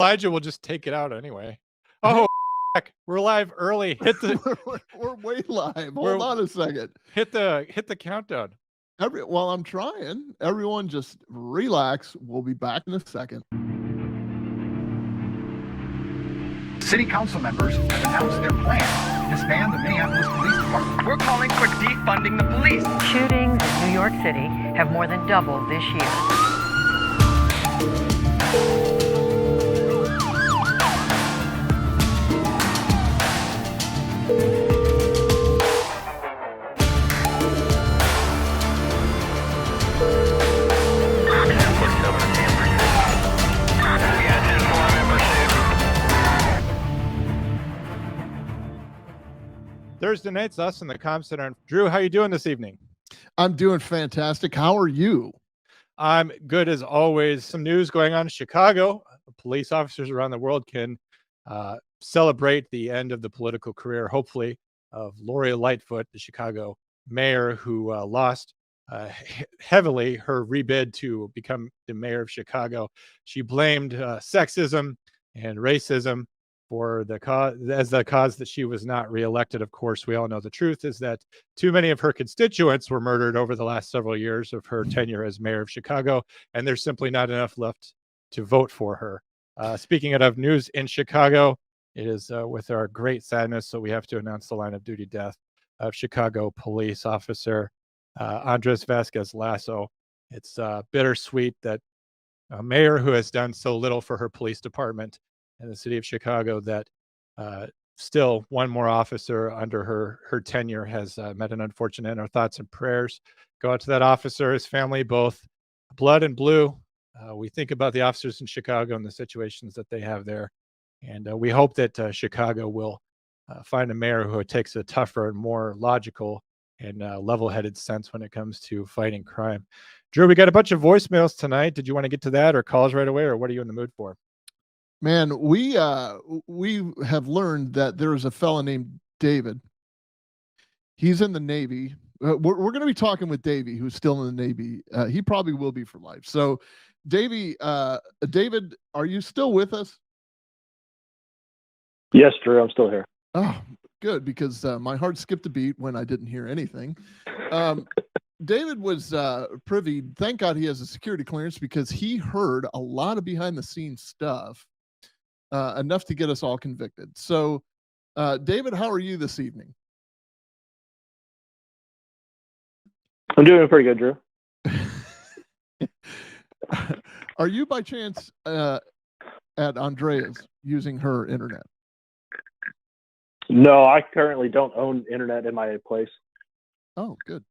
Elijah will just take it out anyway. Oh, heck, we're live early. Hit the we're way live. Hold on a second. Hit the countdown. Well, I'm trying. Everyone just relax. We'll be back in a second. City council members have announced their plan to disband the Minneapolis Police Department. We're calling for defunding the police. Shootings in New York City have more than doubled this year. Thursday nights, us in the Comm Center. Drew, how you doing this evening? I'm doing fantastic. How are you? I'm good as always. Some news going on in Chicago. Police officers around the world can celebrate the end of the political career, hopefully, of Lori Lightfoot, the Chicago mayor who lost heavily her rebid to become the mayor of Chicago. She blamed sexism and racism for the cause that she was not reelected. Of course, we all know the truth is that too many of her constituents were murdered over the last several years of her tenure as mayor of Chicago, and there's simply not enough left to vote for her. Speaking of news in Chicago, it is with our great sadness, so we have to announce the line of duty death of Chicago police officer Andres Vasquez Lasso. It's bittersweet that a mayor who has done so little for her police department in the city of Chicago, that still one more officer under her tenure has met an unfortunate end. Our thoughts and prayers go out to that officer, his family, both blood and blue. We think about the officers in Chicago and the situations that they have there. And we hope that Chicago will find a mayor who takes a tougher and more logical and level-headed sense when it comes to fighting crime. Drew, we got a bunch of voicemails tonight. Did you want to get to that or calls right away, or what are you in the mood for? Man, we have learned that there is a fella named David. He's in the Navy. We're going to be talking with Davey, who's still in the Navy. He probably will be for life. So, David, are you still with us? Yes, Drew, I'm still here. Oh, good, because my heart skipped a beat when I didn't hear anything. David was privy. Thank God he has a security clearance, because he heard a lot of behind-the-scenes stuff. Enough to get us all convicted. So, David, how are you this evening? I'm doing pretty good, Drew. Are you by chance at Andrea's using her internet? No, I currently don't own internet in my place. Oh, good.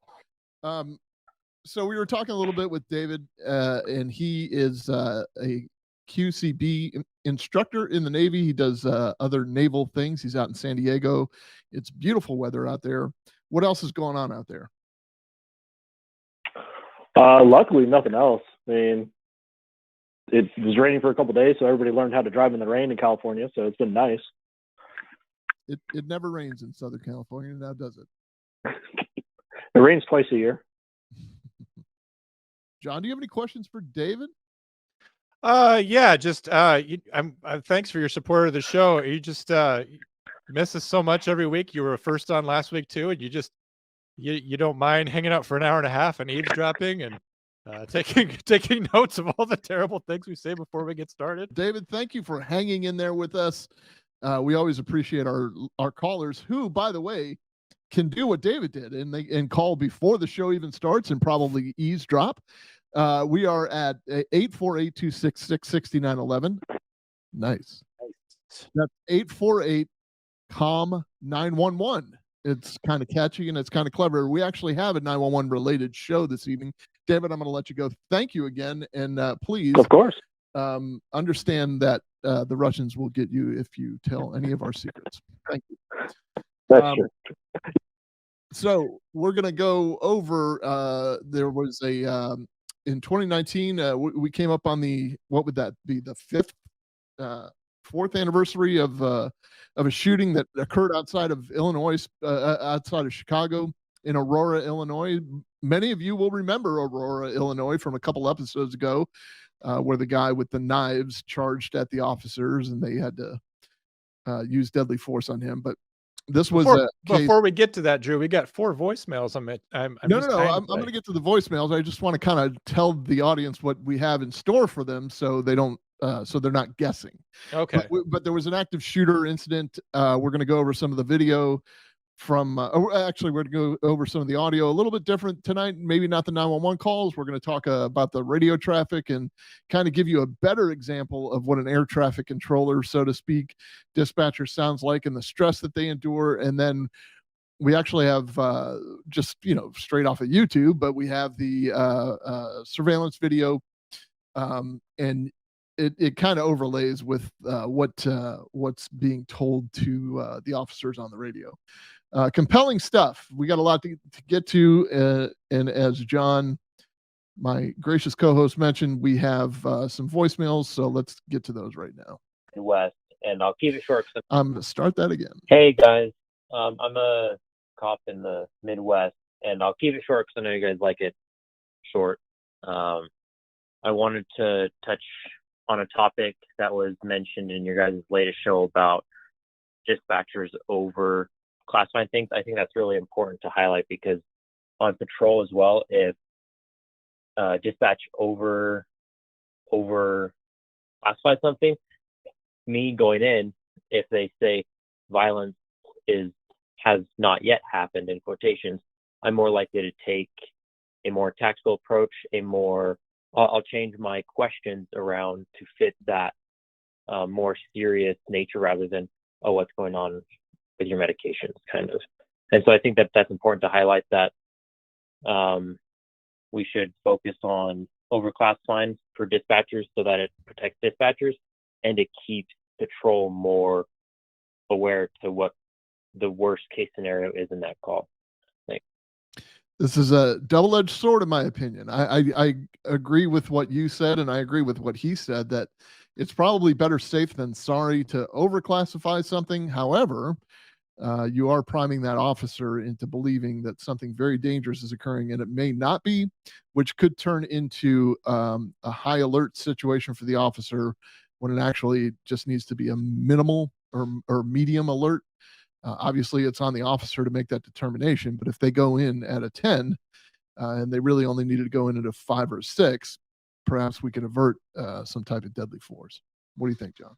So we were talking a little bit with David, and he is a QCB instructor in the Navy. He does other naval things. He's out in San Diego. It's beautiful weather out there. What else is going on out there? Luckily, nothing else. I mean, it was raining for a couple of days, so everybody learned how to drive in the rain in California, so it's been nice. It never rains in Southern California now, does it? It rains twice a year. John, do you have any questions for David? Yeah, just I'm thanks for your support of the show. You just miss us so much every week. You were first on last week too, and you don't mind hanging out for an hour and a half and eavesdropping and taking notes of all the terrible things we say before we get started. David, thank you for hanging in there with us. We always appreciate our callers, who, by the way, can do what David did and call before the show even starts and probably eavesdrop. We are at 848-266-6911. Nice. That's 848 Comm 911. It's kind of catchy and it's kind of clever. We actually have a 911 related show this evening. David, I'm going to let you go. Thank you again. And please, of course, understand that the Russians will get you if you tell any of our secrets. Thank you. That's true. So we're going to go over, there was in 2019, we came up on what would that be? The fourth anniversary of a shooting that occurred outside of Illinois, outside of Chicago, in Aurora, Illinois. Many of you will remember Aurora, Illinois from a couple episodes ago. where the guy with the knives charged at the officers and they had to use deadly force on him. But this was a case. Before we get to that, Drew, we got 4 voicemails. I'm No. I'm going to get to the voicemails. I just want to kind of tell the audience what we have in store for them, so they don't, so they're not guessing. Okay. But there was an active shooter incident. We're going to go over some of the video from. Actually, we're going to go over some of the audio. A little bit different tonight. Maybe not the 911 calls. We're going to talk about the radio traffic and kind of give you a better example of what an air traffic controller, so to speak, dispatcher sounds like, and the stress that they endure. And then we actually have just straight off of YouTube, but we have the surveillance video, and it kind of overlays with what's being told to the officers on the radio. Compelling stuff. We got a lot to get to, and as John, my gracious co-host, mentioned, we have some voicemails, so let's get to those right now. West, and I'll keep it short. Start that again. Hey guys, I'm a cop in the Midwest, and I'll keep it short because I know you guys like it short. I wanted to touch on a topic that was mentioned in your guys' latest show about dispatchers over classifying things. I think that's really important to highlight, because on patrol as well, if dispatch over classify something, me going in, if they say violence has not yet happened, in quotations, I'm more likely to take a more tactical approach, I'll change my questions around to fit that more serious nature, rather than, oh, what's going on with your medications, kind of. And so I think that's important to highlight, that we should focus on overclassifying for dispatchers so that it protects dispatchers, and it keeps patrol more aware to what the worst case scenario is in that call. Thanks. This is a double-edged sword, in my opinion. I agree with what you said, and I agree with what he said, that it's probably better safe than sorry to overclassify something. However, you are priming that officer into believing that something very dangerous is occurring, and it may not be, which could turn into a high alert situation for the officer, when it actually just needs to be a minimal or medium alert. Obviously, it's on the officer to make that determination, but if they go in at a 10 and they really only needed to go in at a 5 or 6, perhaps we can avert some type of deadly force. What do you think, John?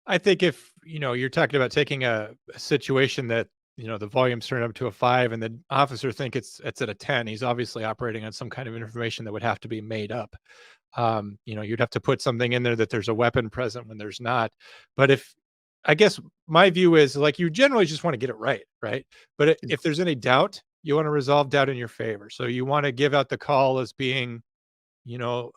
I think if you're talking about taking a situation that the volume's turned up to a 5 and the officer think it's at a 10, he's obviously operating on some kind of information that would have to be made up. You'd have to put something in there that there's a weapon present when there's not. But I guess my view is, like, you generally just want to get it right. But if there's any doubt, you want to resolve doubt in your favor. So you want to give out the call as being, you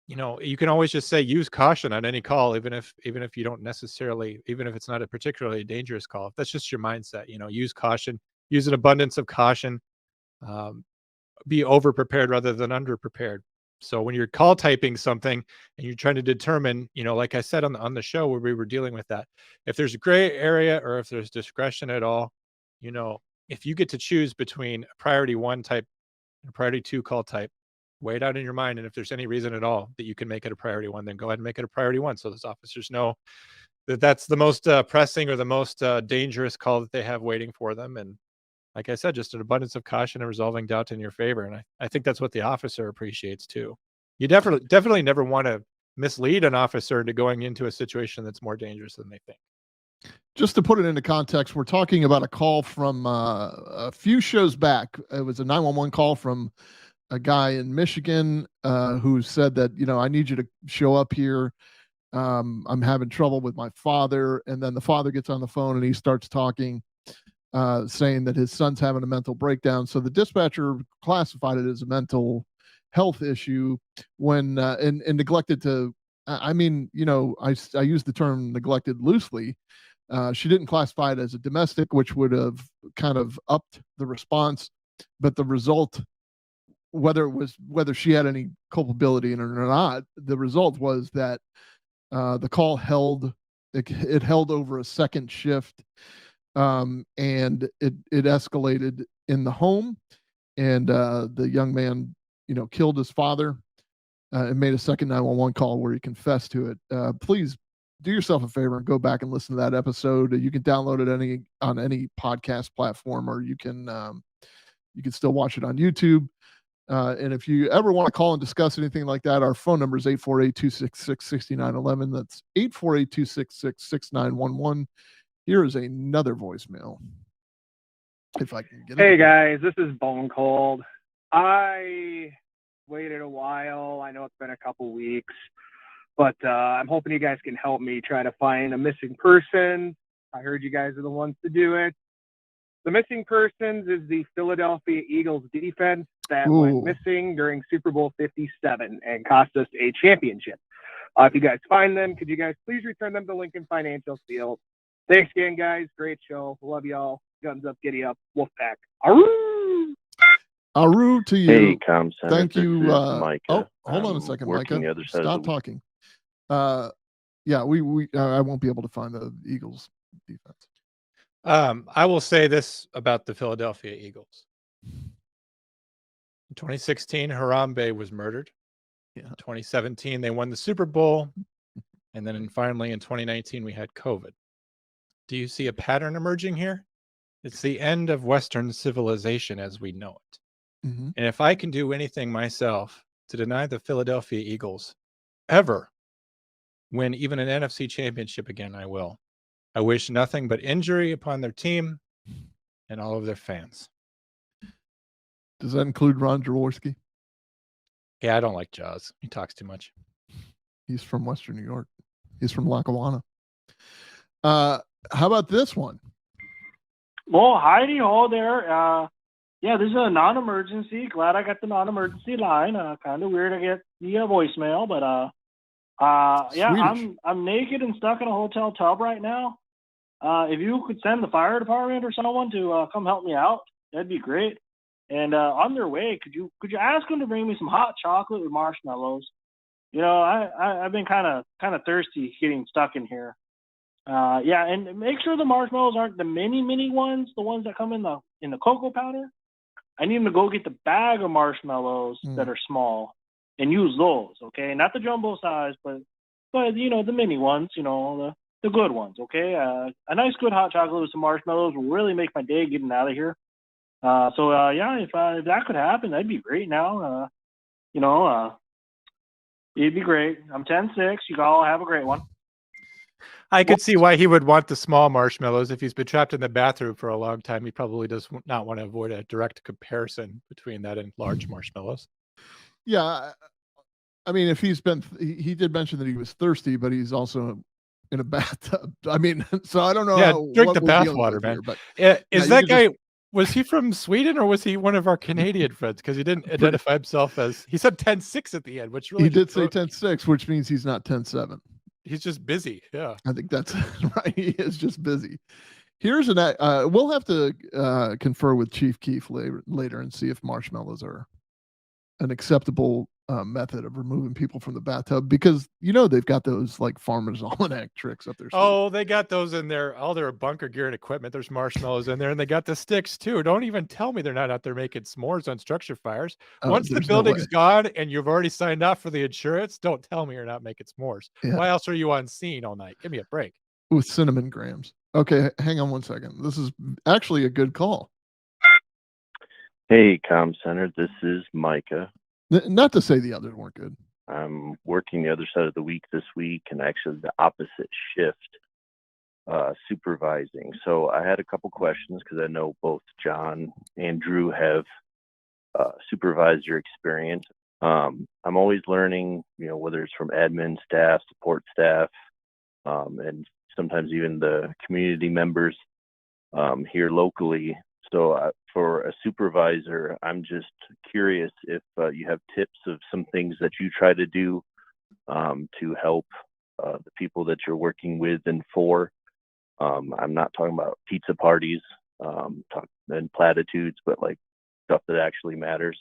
can always just say use caution on any call, even if you don't necessarily, even if it's not a particularly dangerous call. If that's just your mindset, use caution, use an abundance of caution, be over prepared rather than under prepared. So when you're call typing something and you're trying to determine, like I said on the show where we were dealing with that, if there's a gray area or if there's discretion at all, if you get to choose between a priority 1 type and a priority 2 call type, weigh it out in your mind. And if there's any reason at all that you can make it a priority 1, then go ahead and make it a priority 1. So those officers know that that's the most pressing or the most dangerous call that they have waiting for them. And like I said, just an abundance of caution and resolving doubt in your favor. And I think that's what the officer appreciates too. You definitely never want to mislead an officer into going into a situation that's more dangerous than they think. Just to put it into context, we're talking about a call from a few shows back. It was a 911 call from a guy in Michigan who said that, I need you to show up here. I'm having trouble with my father. And then the father gets on the phone and he starts talking, saying that his son's having a mental breakdown. So the dispatcher classified it as a mental health issue when and neglected to, I use the term neglected loosely. She didn't classify it as a domestic, which would have kind of upped the response, but the result, whether she had any culpability in it or not, the result was that the call held over a second shift. And it escalated in the home, and the young man, killed his father. and made a second 911 call where he confessed to it. Please do yourself a favor and go back and listen to that episode. You can download it on any podcast platform, or you can still watch it on YouTube. And if you ever want to call and discuss anything like that, our phone number is 848-266-6911. That's 848-266-6911. Here is another voicemail. If I can get it. Hey guys, this is Bone Cold. I waited a while. I know it's been a couple weeks, but I'm hoping you guys can help me try to find a missing person. I heard you guys are the ones to do it. The missing persons is the Philadelphia Eagles defense that went missing during Super Bowl 57 and cost us a championship. If you guys find them, could you guys please return them to Lincoln Financial Field? Thanks again, guys. Great show. Love y'all. Guns up, giddy up. Wolfpack. Aroo! Aroo to you. Hey, Comm Center. Thank you. Micah. Oh, hold on a second, Micah. The other side Stop talking. Yeah, I won't be able to find the Eagles defense. I will say this about the Philadelphia Eagles. In 2016, Harambe was murdered. Yeah. 2017, they won the Super Bowl. And then finally in 2019, we had COVID. Do you see a pattern emerging here? It's the end of Western civilization as we know it. Mm-hmm. And if I can do anything myself to deny the Philadelphia Eagles ever win even an NFC championship again, I will. I wish nothing but injury upon their team and all of their fans. Does that include Ron Jaworski? Yeah, I don't like Jaws. He talks too much. He's from Western New York. He's from Lackawanna. How about this one? Well, Heidi, ho there. Yeah, this is a non-emergency. Glad I got the non-emergency line. Kind of weird I get the voicemail, but yeah, Swedish. I'm naked and stuck in a hotel tub right now. If you could send the fire department or someone to come help me out, that'd be great. And on their way, could you ask them to bring me some hot chocolate with marshmallows? You know, I've been kind of thirsty getting stuck in here. Yeah, and make sure the marshmallows aren't the mini ones, the ones that come in the cocoa powder. I need them to go get the bag of marshmallows that are small and use those, okay? Not the jumbo size, but you know, the mini ones, you know, the good ones, okay? A nice good hot chocolate with some marshmallows will really make my day getting out of here. So yeah, if that could happen, that'd be great now. You know, it'd be great. I'm 10-6. You all have a great one. I could see why he would want the small marshmallows. If he's been trapped in the bathroom for a long time, he probably does not want to avoid a direct comparison between that and large marshmallows. Yeah, I mean, if he did mention that he was thirsty, but he's also in a bathtub. I mean, so I don't know. Yeah, drink the bathwater, man. But is that guy? Was he from Sweden or was he one of our Canadian friends? Because he didn't identify himself as. He said 10-6 at the end, which really he did say 10-6, which means he's not 10-7. He's just busy. Yeah, I think that's right. He is just busy. Here's we'll have to confer with Chief Keefe later and see if marshmallows are an acceptable method of removing people from the bathtub, because you know they've got those like Farmer's Almanac tricks up there. Oh, they got those in there. All their bunker gear and equipment. There's marshmallows in there, and they got the sticks too. Don't even tell me they're not out there making s'mores on structure fires. Once the building's gone and you've already signed off for the insurance, don't tell me you're not making s'mores. Yeah. Why else are you on scene all night? Give me a break. With cinnamon grams. Okay, hang on one second. This is actually a good call. Hey, Comm Center. This is Micah. Not to say the others weren't good. I'm working the other side of the week this week, and actually the opposite shift, supervising. So I had a couple questions because I know both John and Drew have supervisor experience. I'm always learning, you know, whether it's from admin staff, support staff, and sometimes even the community members here locally. So for a supervisor, I'm just curious if you have tips of some things that you try to do to help the people that you're working with and for. I'm not talking about pizza parties and platitudes, but like stuff that actually matters.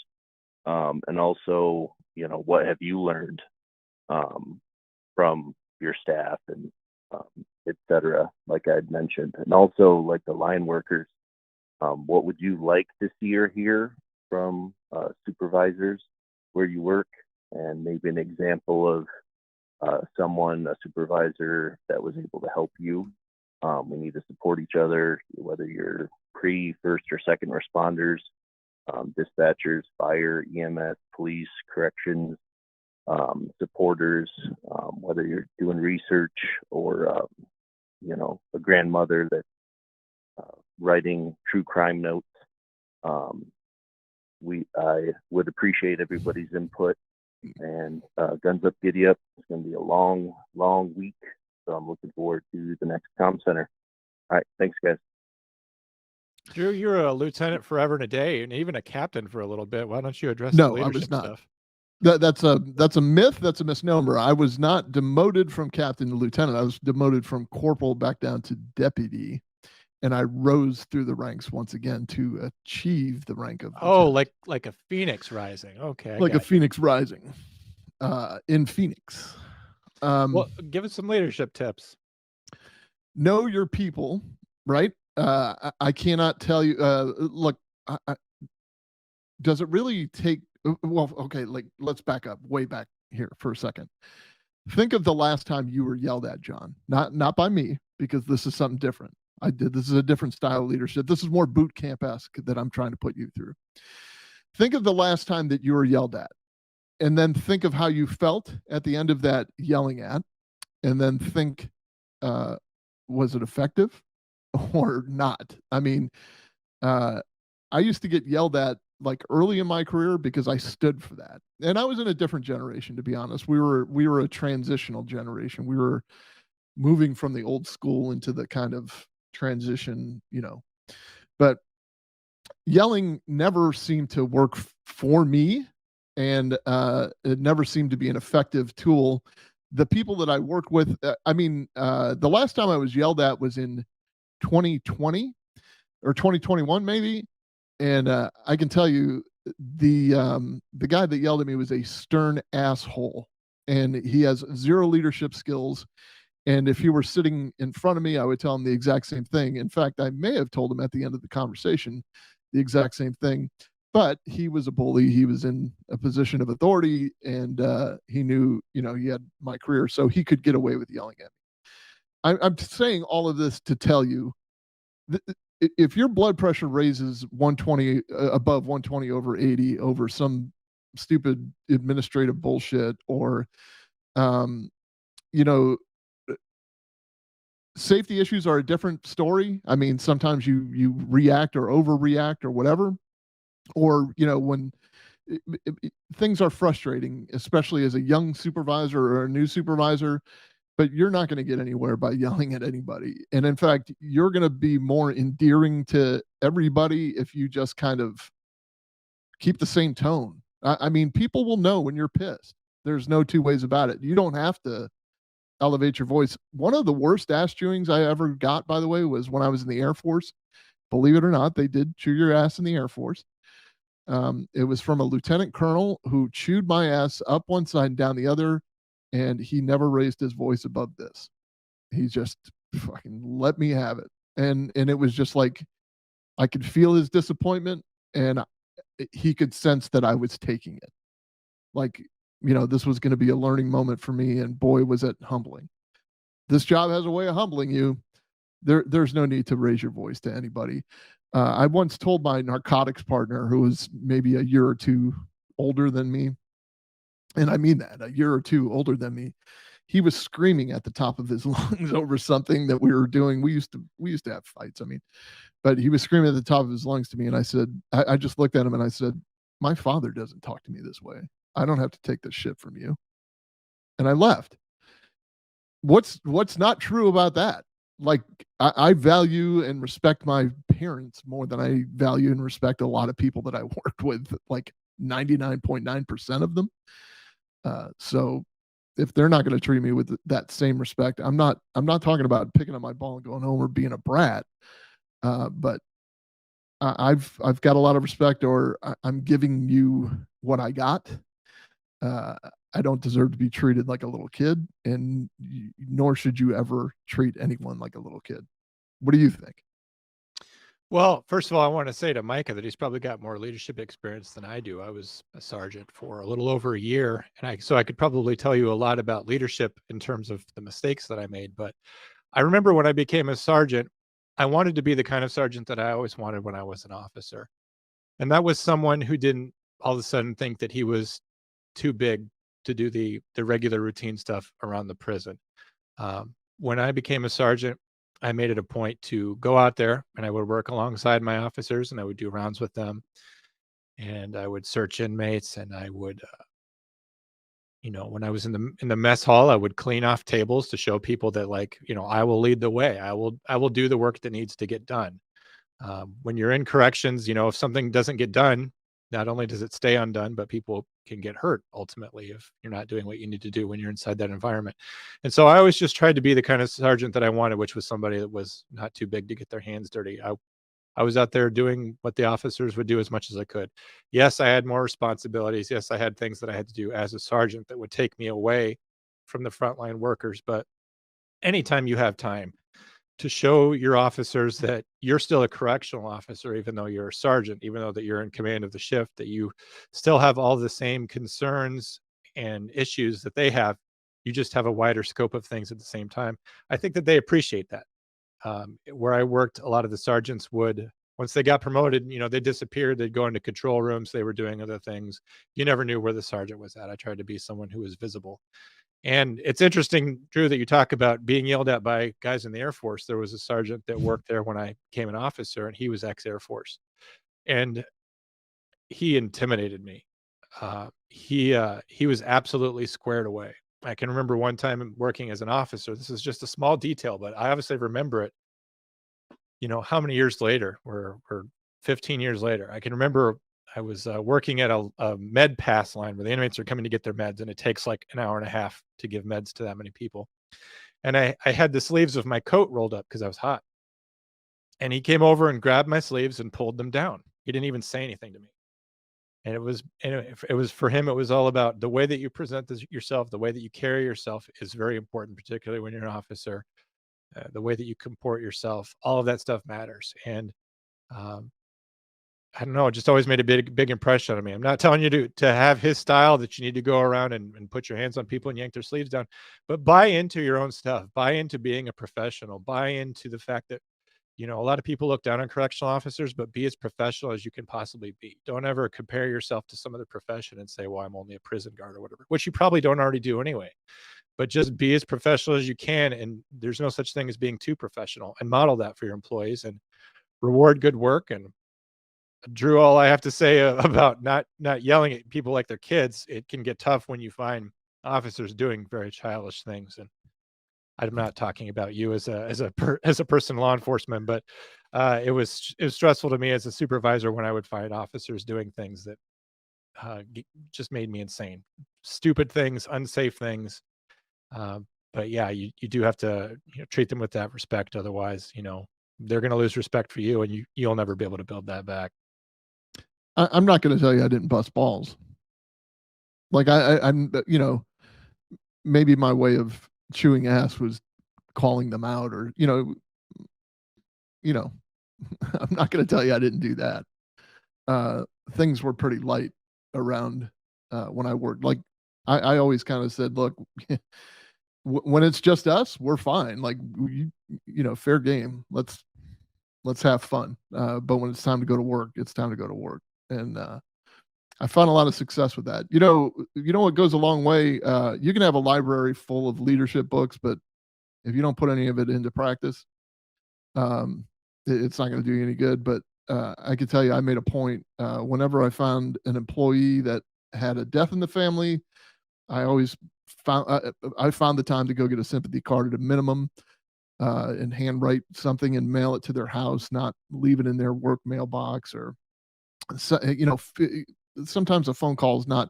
And also, you know, what have you learned from your staff and et cetera, like I'd mentioned. And also like the line workers. What would you like to see or hear from supervisors where you work? and maybe an example of someone, a supervisor that was able to help you. We need to support each other, whether you're pre, first, or second responders, dispatchers, fire, EMS, police, corrections, supporters, whether you're doing research or, a grandmother that's writing true crime notes. I would appreciate everybody's input, and guns up, giddy up. It's going to be a long, long week, so I'm looking forward to the next Comm Center. All right, thanks, guys. Drew, you're a lieutenant forever and a day, and even a captain for a little bit. Why don't you address No, the I was leadership not. stuff? That's a myth. That's a misnomer. I was not demoted from captain to lieutenant. I was demoted from corporal back down to deputy, and I rose through the ranks once again to achieve the rank of lieutenant. Like a phoenix rising. Okay, like a phoenix rising in Phoenix. Well, give us some leadership tips. Know your people, right? I cannot tell you. Look, does it really take? Well, okay. Like, let's back up, way back here for a second. Think of the last time you were yelled at, John. Not by me, because this is something different. This is a different style of leadership. This is more boot camp-esque that I'm trying to put you through. Think of the last time that you were yelled at, and then think of how you felt at the end of that yelling at, and then think, was it effective or not? I mean, I used to get yelled at like early in my career because I stood for that. And I was in a different generation, to be honest. We were a transitional generation. We were moving from the old school into the kind of transition, But yelling never seemed to work for me, and it never seemed to be an effective tool. The people that I work with, the last time I was yelled at was in 2020 or 2021 maybe, and I can tell you the guy that yelled at me was a stern asshole, and he has zero leadership skills. And if he were sitting in front of me, I would tell him the exact same thing. In fact, I may have told him at the end of the conversation the exact same thing. But he was a bully. He was in a position of authority, and he knew, he had my career, so he could get away with yelling at me. I'm saying all of this to tell you, if your blood pressure raises 120 above 120 over 80 over some stupid administrative bullshit, or safety issues are a different story. I mean, sometimes you react or overreact or whatever, or when things are frustrating, especially as a young supervisor or a new supervisor, but you're not going to get anywhere by yelling at anybody. And in fact, you're going to be more endearing to everybody if you just kind of keep the same tone. I mean, people will know when you're pissed. There's no two ways about it. You don't have to elevate your voice. One of the worst ass chewings I ever got, by the way, was when I was in the Air Force. Believe it or not, they did chew your ass in the Air Force. It was from a lieutenant colonel who chewed my ass up one side and down the other, and he never raised his voice above this. He just fucking let me have it. And it was just like, I could feel his disappointment, and he could sense that I was taking it. Like, this was going to be a learning moment for me, and boy, was it humbling. This job has a way of humbling you. There's no need to raise your voice to anybody. I once told my narcotics partner, who was maybe a year or two older than me, and I mean that, a year or two older than me, he was screaming at the top of his lungs over something that we were doing. We used to have fights. But he was screaming at the top of his lungs to me, and I said, I just looked at him and I said, my father doesn't talk to me this way. I don't have to take this shit from you. And I left. What's not true about that? Like, I value and respect my parents more than I value and respect a lot of people that I worked with, like 99.9% of them. So if they're not going to treat me with that same respect, I'm not talking about picking up my ball and going home or being a brat. But I've got a lot of respect, or I'm giving you what I got. I don't deserve to be treated like a little kid, and nor should you ever treat anyone like a little kid. What do you think? Well, first of all, I want to say to Micah that he's probably got more leadership experience than I do. I was a sergeant for a little over a year, and so I could probably tell you a lot about leadership in terms of the mistakes that I made. But I remember when I became a sergeant, I wanted to be the kind of sergeant that I always wanted when I was an officer. And that was someone who didn't all of a sudden think that he was too big to do the regular routine stuff around the prison. When I became a sergeant, I made it a point to go out there and I would work alongside my officers and I would do rounds with them and I would search inmates and I would when I was in the mess hall, I would clean off tables to show people that I will lead the way. I will do the work that needs to get done. When you're in corrections, if something doesn't get done, not only does it stay undone, but people can get hurt ultimately if you're not doing what you need to do when you're inside that environment. And so I always just tried to be the kind of sergeant that I wanted, which was somebody that was not too big to get their hands dirty. I was out there doing what the officers would do as much as I could. Yes, I had more responsibilities. Yes, I had things that I had to do as a sergeant that would take me away from the frontline workers. But anytime you have time to show your officers that you're still a correctional officer, even though you're a sergeant, even though that you're in command of the shift, that you still have all the same concerns and issues that they have, you just have a wider scope of things at the same time. I think that they appreciate that. Where I worked, a lot of the sergeants would, once they got promoted, they disappeared. They'd go into control rooms. They were doing other things. You never knew where the sergeant was at. I tried to be someone who was visible. And it's interesting, Drew, that you talk about being yelled at by guys in the Air Force. There was a sergeant that worked there when I became an officer, and he was ex-Air Force. And he intimidated me. He was absolutely squared away. I can remember one time working as an officer. This is just a small detail, but I obviously remember it. How many years later? We're 15 years later. I can remember I was working at a med pass line where the inmates are coming to get their meds, and it takes like an hour and a half to give meds to that many people. And I had the sleeves of my coat rolled up because I was hot. And he came over and grabbed my sleeves and pulled them down. He didn't even say anything to me. And it was for him, it was all about the way that you present yourself, the way that you carry yourself is very important, particularly when you're an officer. The way that you comport yourself, all of that stuff matters. And um, I don't know, it just always made a big impression on me. I'm not telling you to have his style that you need to go around and put your hands on people and yank their sleeves down, but buy into your own stuff, buy into being a professional, buy into the fact that a lot of people look down on correctional officers, but be as professional as you can possibly be. Don't ever compare yourself to some other profession and say, well, I'm only a prison guard or whatever, which you probably don't already do anyway. But just be as professional as you can. And there's no such thing as being too professional, and model that for your employees and reward good work. And Drew, all I have to say about not yelling at people like they're kids, it can get tough when you find officers doing very childish things. And I'm not talking about you as a person in law enforcement, but it was stressful to me as a supervisor when I would find officers doing things that just made me insane. Stupid things, unsafe things. But yeah, you do have to treat them with that respect. Otherwise, they're going to lose respect for you, and you'll never be able to build that back. I'm not going to tell you I didn't bust balls. Like I'm, maybe my way of chewing ass was calling them out, or I'm not going to tell you I didn't do that. Things were pretty light around when I worked. Like I always kind of said, look, when it's just us, we're fine. Like fair game. Let's have fun. But when it's time to go to work, it's time to go to work. And I found a lot of success with that. You know what goes a long way. You can have a library full of leadership books, but if you don't put any of it into practice, it's not going to do you any good. But I can tell you, I made a point whenever I found an employee that had a death in the family, I always found the time to go get a sympathy card at a minimum, and handwrite something and mail it to their house, not leave it in their work mailbox. Or sometimes a phone call is not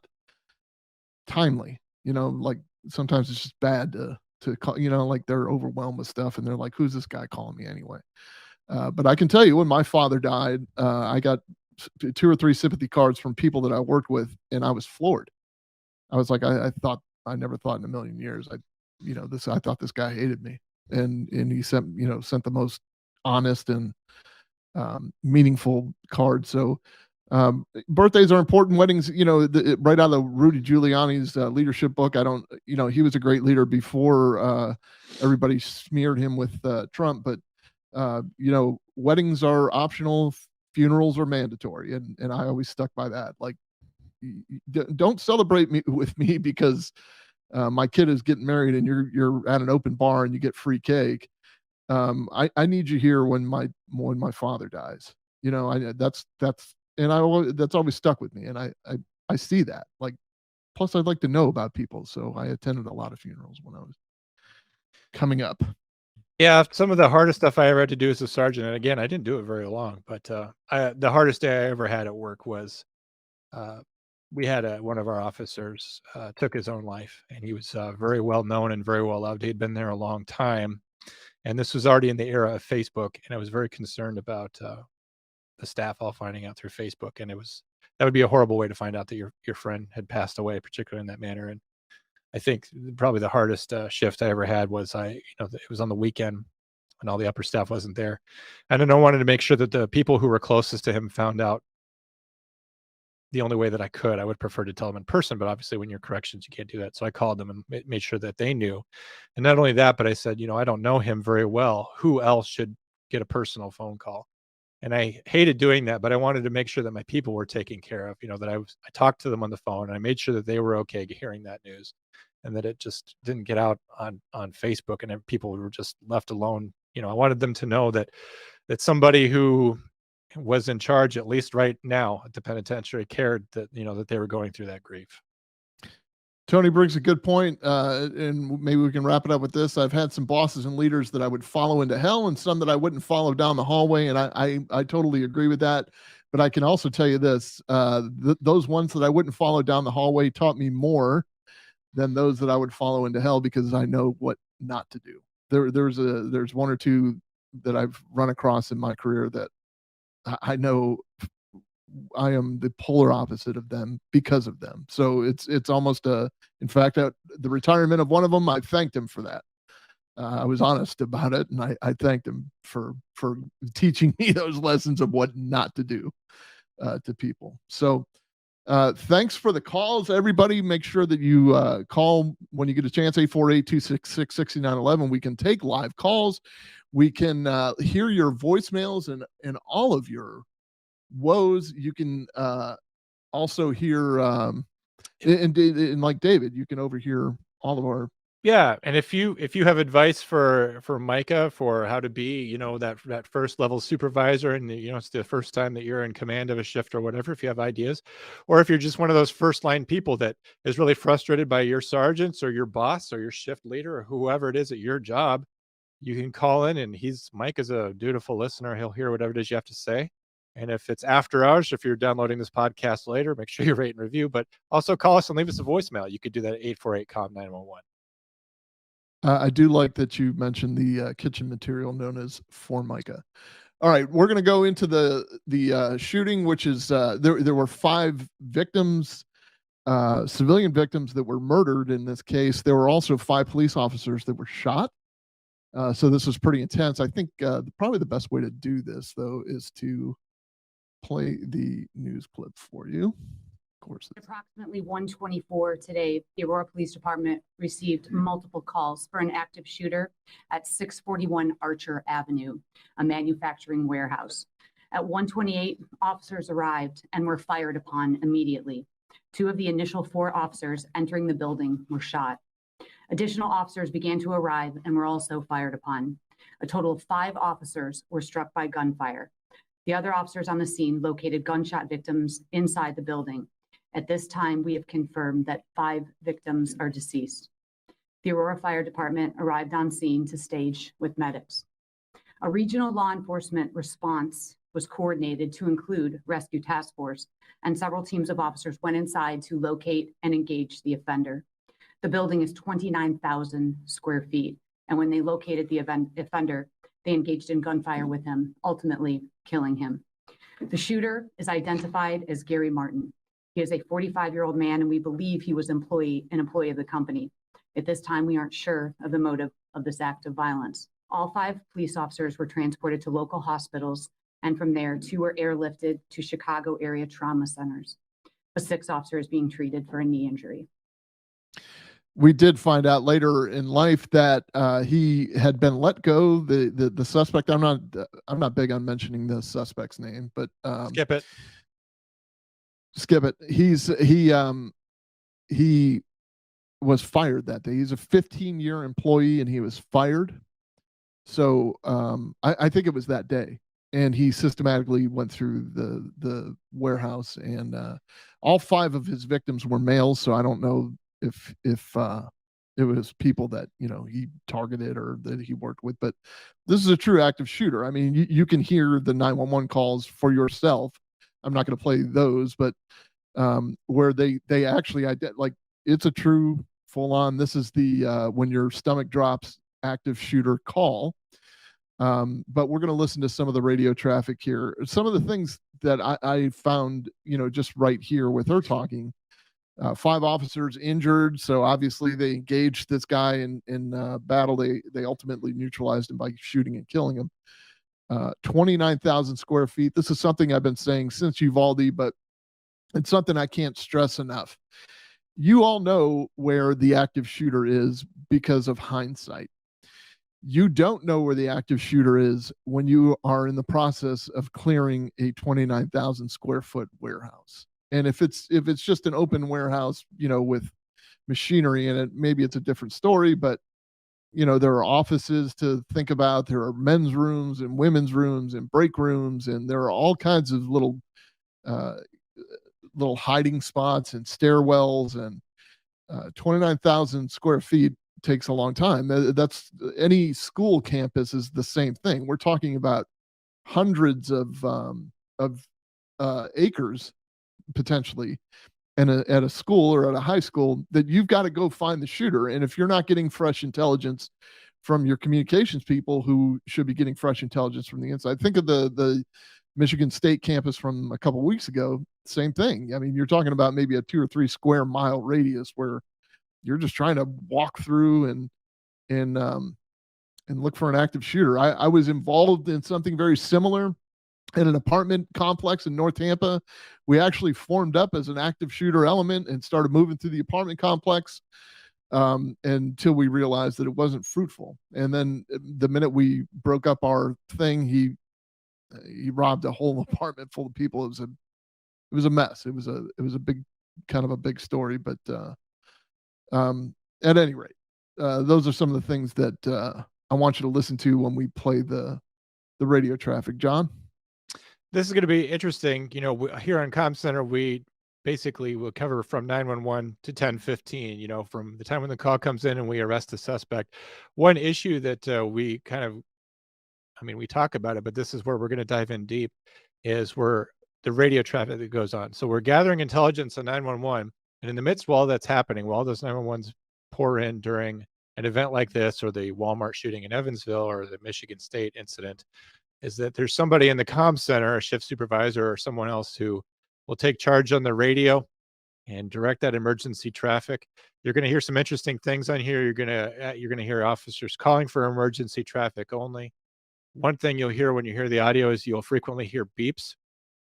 timely. Like sometimes it's just bad to call. Like they're overwhelmed with stuff, and they're like, "Who's this guy calling me anyway?" But I can tell you, when my father died, I got 2 or 3 sympathy cards from people that I worked with, and I was floored. I was like, I never thought in a million years I thought this guy hated me, and he sent the most honest and meaningful card. So birthdays are important. Weddings, right out of Rudy Giuliani's leadership book. He was a great leader before everybody smeared him with Trump. But weddings are optional, funerals are mandatory, and I always stuck by that. Like, don't celebrate with me because my kid is getting married and you're at an open bar and you get free cake. I need you here when my father dies. That's always stuck with me, and I see that. Like, plus I'd like to know about people, so I attended a lot of funerals when I was coming up. Yeah, some of the hardest stuff I ever had to do as a sergeant, and again, I didn't do it very long, but the hardest day I ever had at work was we had one of our officers took his own life, and he was very well known and very well loved. He'd been there a long time, and this was already in the era of Facebook, and I was very concerned about the staff all finding out through Facebook, and that would be a horrible way to find out that your friend had passed away, particularly in that manner. And I think probably the hardest shift I ever had was it was on the weekend when all the upper staff wasn't there, and I wanted to make sure that the people who were closest to him found out the only way that I could. I would prefer to tell them in person, but obviously when you're corrections, you can't do that. So I called them and made sure that they knew. And not only that, but I said, I don't know him very well. Who else should get a personal phone call? And I hated doing that, but I wanted to make sure that my people were taken care of, that I talked to them on the phone, and I made sure that they were okay hearing that news, and that it just didn't get out on Facebook and then people were just left alone. I wanted them to know that somebody who was in charge, at least right now at the penitentiary, cared that, that they were going through that grief. Tony brings a good point, and maybe we can wrap it up with this. I've had some bosses and leaders that I would follow into hell and some that I wouldn't follow down the hallway, and I totally agree with that. But I can also tell you this, those ones that I wouldn't follow down the hallway taught me more than those that I would follow into hell, because I know what not to do. There's one or two that I've run across in my career that I know I am the polar opposite of them because of them. So it's almost in fact, at the retirement of one of them, I thanked him for that. I was honest about it, and I thanked him for teaching me those lessons of what not to do to people. So thanks for the calls, everybody. Make sure that you call when you get a chance, 848-266-6911. We can take live calls. We can hear your voicemails and all of your woes. You can also hear and like David, you can overhear all of our. Yeah, and if you have advice for Micah for how to be, that first level supervisor, and it's the first time that you're in command of a shift or whatever, if you have ideas, or if you're just one of those first line people that is really frustrated by your sergeants or your boss or your shift leader or whoever it is at your job, you can call in, and Mike is a dutiful listener. He'll hear whatever it is you have to say. And if it's after hours, if you're downloading this podcast later, make sure you rate and review, but also call us and leave us a voicemail. You could do that at 848-COMM-911. I do like that you mentioned the kitchen material known as Formica. All right, we're going to go into the shooting, which is there were 5 victims, civilian victims that were murdered in this case. There were also 5 police officers that were shot. So this was pretty intense. I think probably the best way to do this, though, is to play the news clip for you. Of course. Approximately 1:24 today, the Aurora Police Department received multiple calls for an active shooter at 641 Archer Avenue, a manufacturing warehouse. At 1:28, officers arrived and were fired upon immediately. 2 of the initial 4 officers entering the building were shot. Additional officers began to arrive and were also fired upon. A total of 5 officers were struck by gunfire. The other officers on the scene located gunshot victims inside the building. At this time, we have confirmed that 5 victims are deceased. The Aurora Fire Department arrived on scene to stage with medics. A regional law enforcement response was coordinated to include rescue task force, and several teams of officers went inside to locate and engage the offender. The building is 29,000 square feet, and when they located the offender, they engaged in gunfire with him, ultimately killing him. The shooter is identified as Gary Martin. He is a 45-year-old man, and we believe he was an employee of the company. At this time, we aren't sure of the motive of this act of violence. All 5 police officers were transported to local hospitals And from there, 2 were airlifted to Chicago area trauma centers. A 6th officer is being treated for a knee injury. We did find out later in life that he had been let go. The suspect. I'm not big on mentioning the suspect's name, but Skip it. Skip it. He was fired that day. He's a 15-year employee, and he was fired. So I think it was that day, and he systematically went through the warehouse, and all 5 of his victims were males. So I don't know if it was people that he targeted or that he worked with, but this is a true active shooter. I mean, you can hear the 911 calls for yourself. I'm not going to play those, but where they actually like it's a true full on. This is the when your stomach drops active shooter call. But we're going to listen to some of the radio traffic here. Some of the things that I found, just right here with her talking. 5 officers injured, so obviously they engaged this guy in battle. They ultimately neutralized him by shooting and killing him. 29,000 square feet. This is something I've been saying since Uvalde, but it's something I can't stress enough. You all know where the active shooter is because of hindsight. You don't know where the active shooter is when you are in the process of clearing a 29,000 square foot warehouse. And if it's just an open warehouse, with machinery in it, maybe it's a different story, but there are offices to think about. There are men's rooms and women's rooms and break rooms, and there are all kinds of little hiding spots and stairwells, and 29,000 square feet takes a long time. That's any school campus is the same thing. We're talking about hundreds of acres potentially at a school or at a high school that you've got to go find the shooter. And if you're not getting fresh intelligence from your communications people who should be getting fresh intelligence from the inside, think of the Michigan State campus from a couple of weeks ago. Same thing. I mean, you're talking about maybe a 2 or 3 square mile radius where you're just trying to walk through and look for an active shooter. I was involved in something very similar in an apartment complex in North Tampa. We actually formed up as an active shooter element and started moving through the apartment complex until we realized that it wasn't fruitful. And then the minute we broke up our thing, he robbed a whole apartment full of people. It was a mess. It was a big, kind of a big story, but at any rate, those are some of the things that I want you to listen to when we play the radio traffic. John? This is going to be interesting. Here on Comm Center, we basically will cover from 911 to 1015, from the time when the call comes in and we arrest the suspect. One issue that we we talk about it, but this is where we're going to dive in deep, is where the radio traffic that goes on. So we're gathering intelligence on 911, and in the midst of all that's happening, while those 911s pour in during an event like this, or the Walmart shooting in Evansville, or the Michigan State incident, is that there's somebody in the comm center, a shift supervisor or someone else, who will take charge on the radio and direct that emergency traffic. You're going to hear some interesting things on here. You're going to hear officers calling for emergency traffic only. One thing you'll hear when you hear the audio is you'll frequently hear beeps.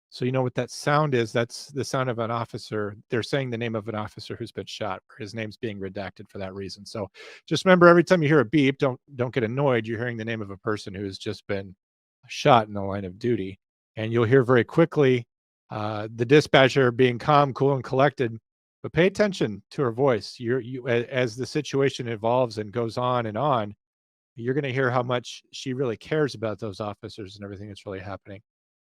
So you know what that sound is. That's the sound of an officer. They're saying the name of an officer who's been shot, or his name's being redacted for that reason. So just remember, every time you hear a beep, don't get annoyed. You're hearing the name of a person who has just been shot in the line of duty. And you'll hear very quickly the dispatcher being calm, cool, and collected. But pay attention to her voice. As the situation evolves and goes on, you're going to hear how much she really cares about those officers and everything that's really happening.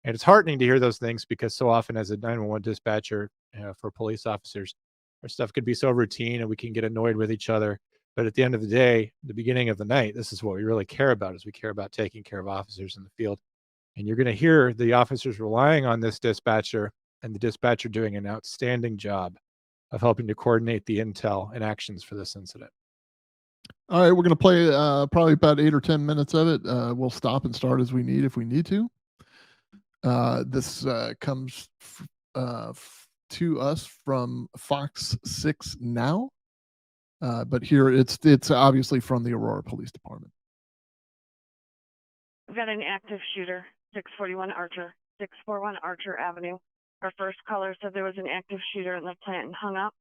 And it's heartening to hear those things, because so often as a 911 dispatcher for police officers, our stuff could be so routine and we can get annoyed with each other. But at the end of the day, the beginning of the night, this is what we really care about, is we care about taking care of officers in the field. And you're going to hear the officers relying on this dispatcher, and the dispatcher doing an outstanding job of helping to coordinate the intel and actions for this incident. All right, we're going to play probably about 8 or 10 minutes of it. We'll stop and start as we need, if we need to. This comes to us from Fox 6 Now, but here it's obviously from the Aurora Police Department. We've got an active shooter 641 Archer, 641 Archer Avenue. Our first caller said there was an active shooter in the plant and hung up.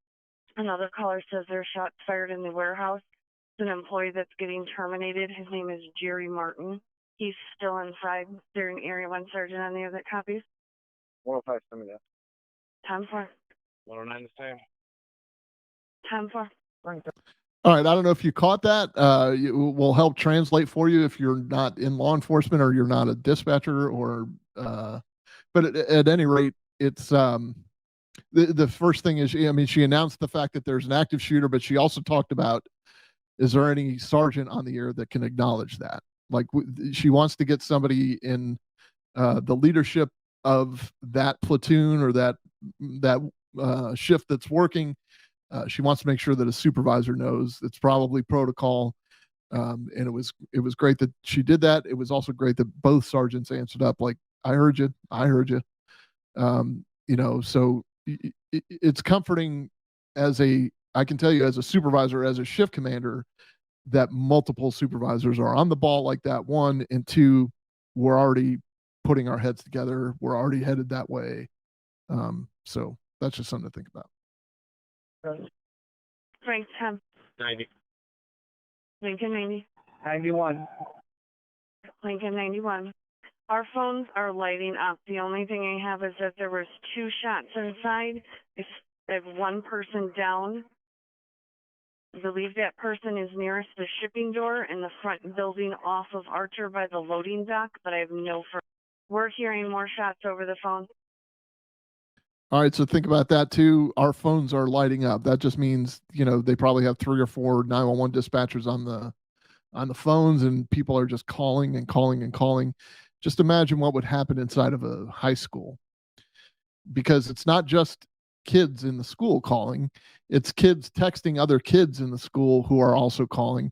Another caller says there are shots fired in the warehouse. It's an employee that's getting terminated. His name is Jerry Martin. He's still inside. There an Area 1 sergeant on there that copies? 105, send me that. 10-4. 109 the same. 10-4. All right. I don't know if you caught that. We'll help translate for you if you're not in law enforcement or you're not a dispatcher or, but at any rate, it's, the first thing is, I mean, she announced the fact that there's an active shooter, but she also talked about, is there any sergeant on the air that can acknowledge that? Like she wants to get somebody in the leadership of that platoon or that shift that's working. She wants to make sure that a supervisor knows. It's probably protocol. And it was great that she did that. It was also great that both sergeants answered up like, I heard you. You know, so it's comforting I can tell you as a supervisor, as a shift commander, that multiple supervisors are on the ball like that. One, and two, we're already putting our heads together. We're already headed that way. So that's just something to think about. Frank 10. 90. Lincoln 90. 91. Lincoln 91. Our phones are lighting up. The only thing I have is that there was 2 shots inside. I have one person down. I believe that person is nearest the shipping door in the front building off of Archer by the loading dock, but I have no further. We're hearing more shots over the phone. All right, so think about that too. Our phones are lighting up. That just means, you know, they probably have 3 or 4 911 dispatchers on the phones, and people are just calling and calling and calling. Just imagine what would happen inside of a high school, because it's not just kids in the school calling, it's kids texting other kids in the school who are also calling,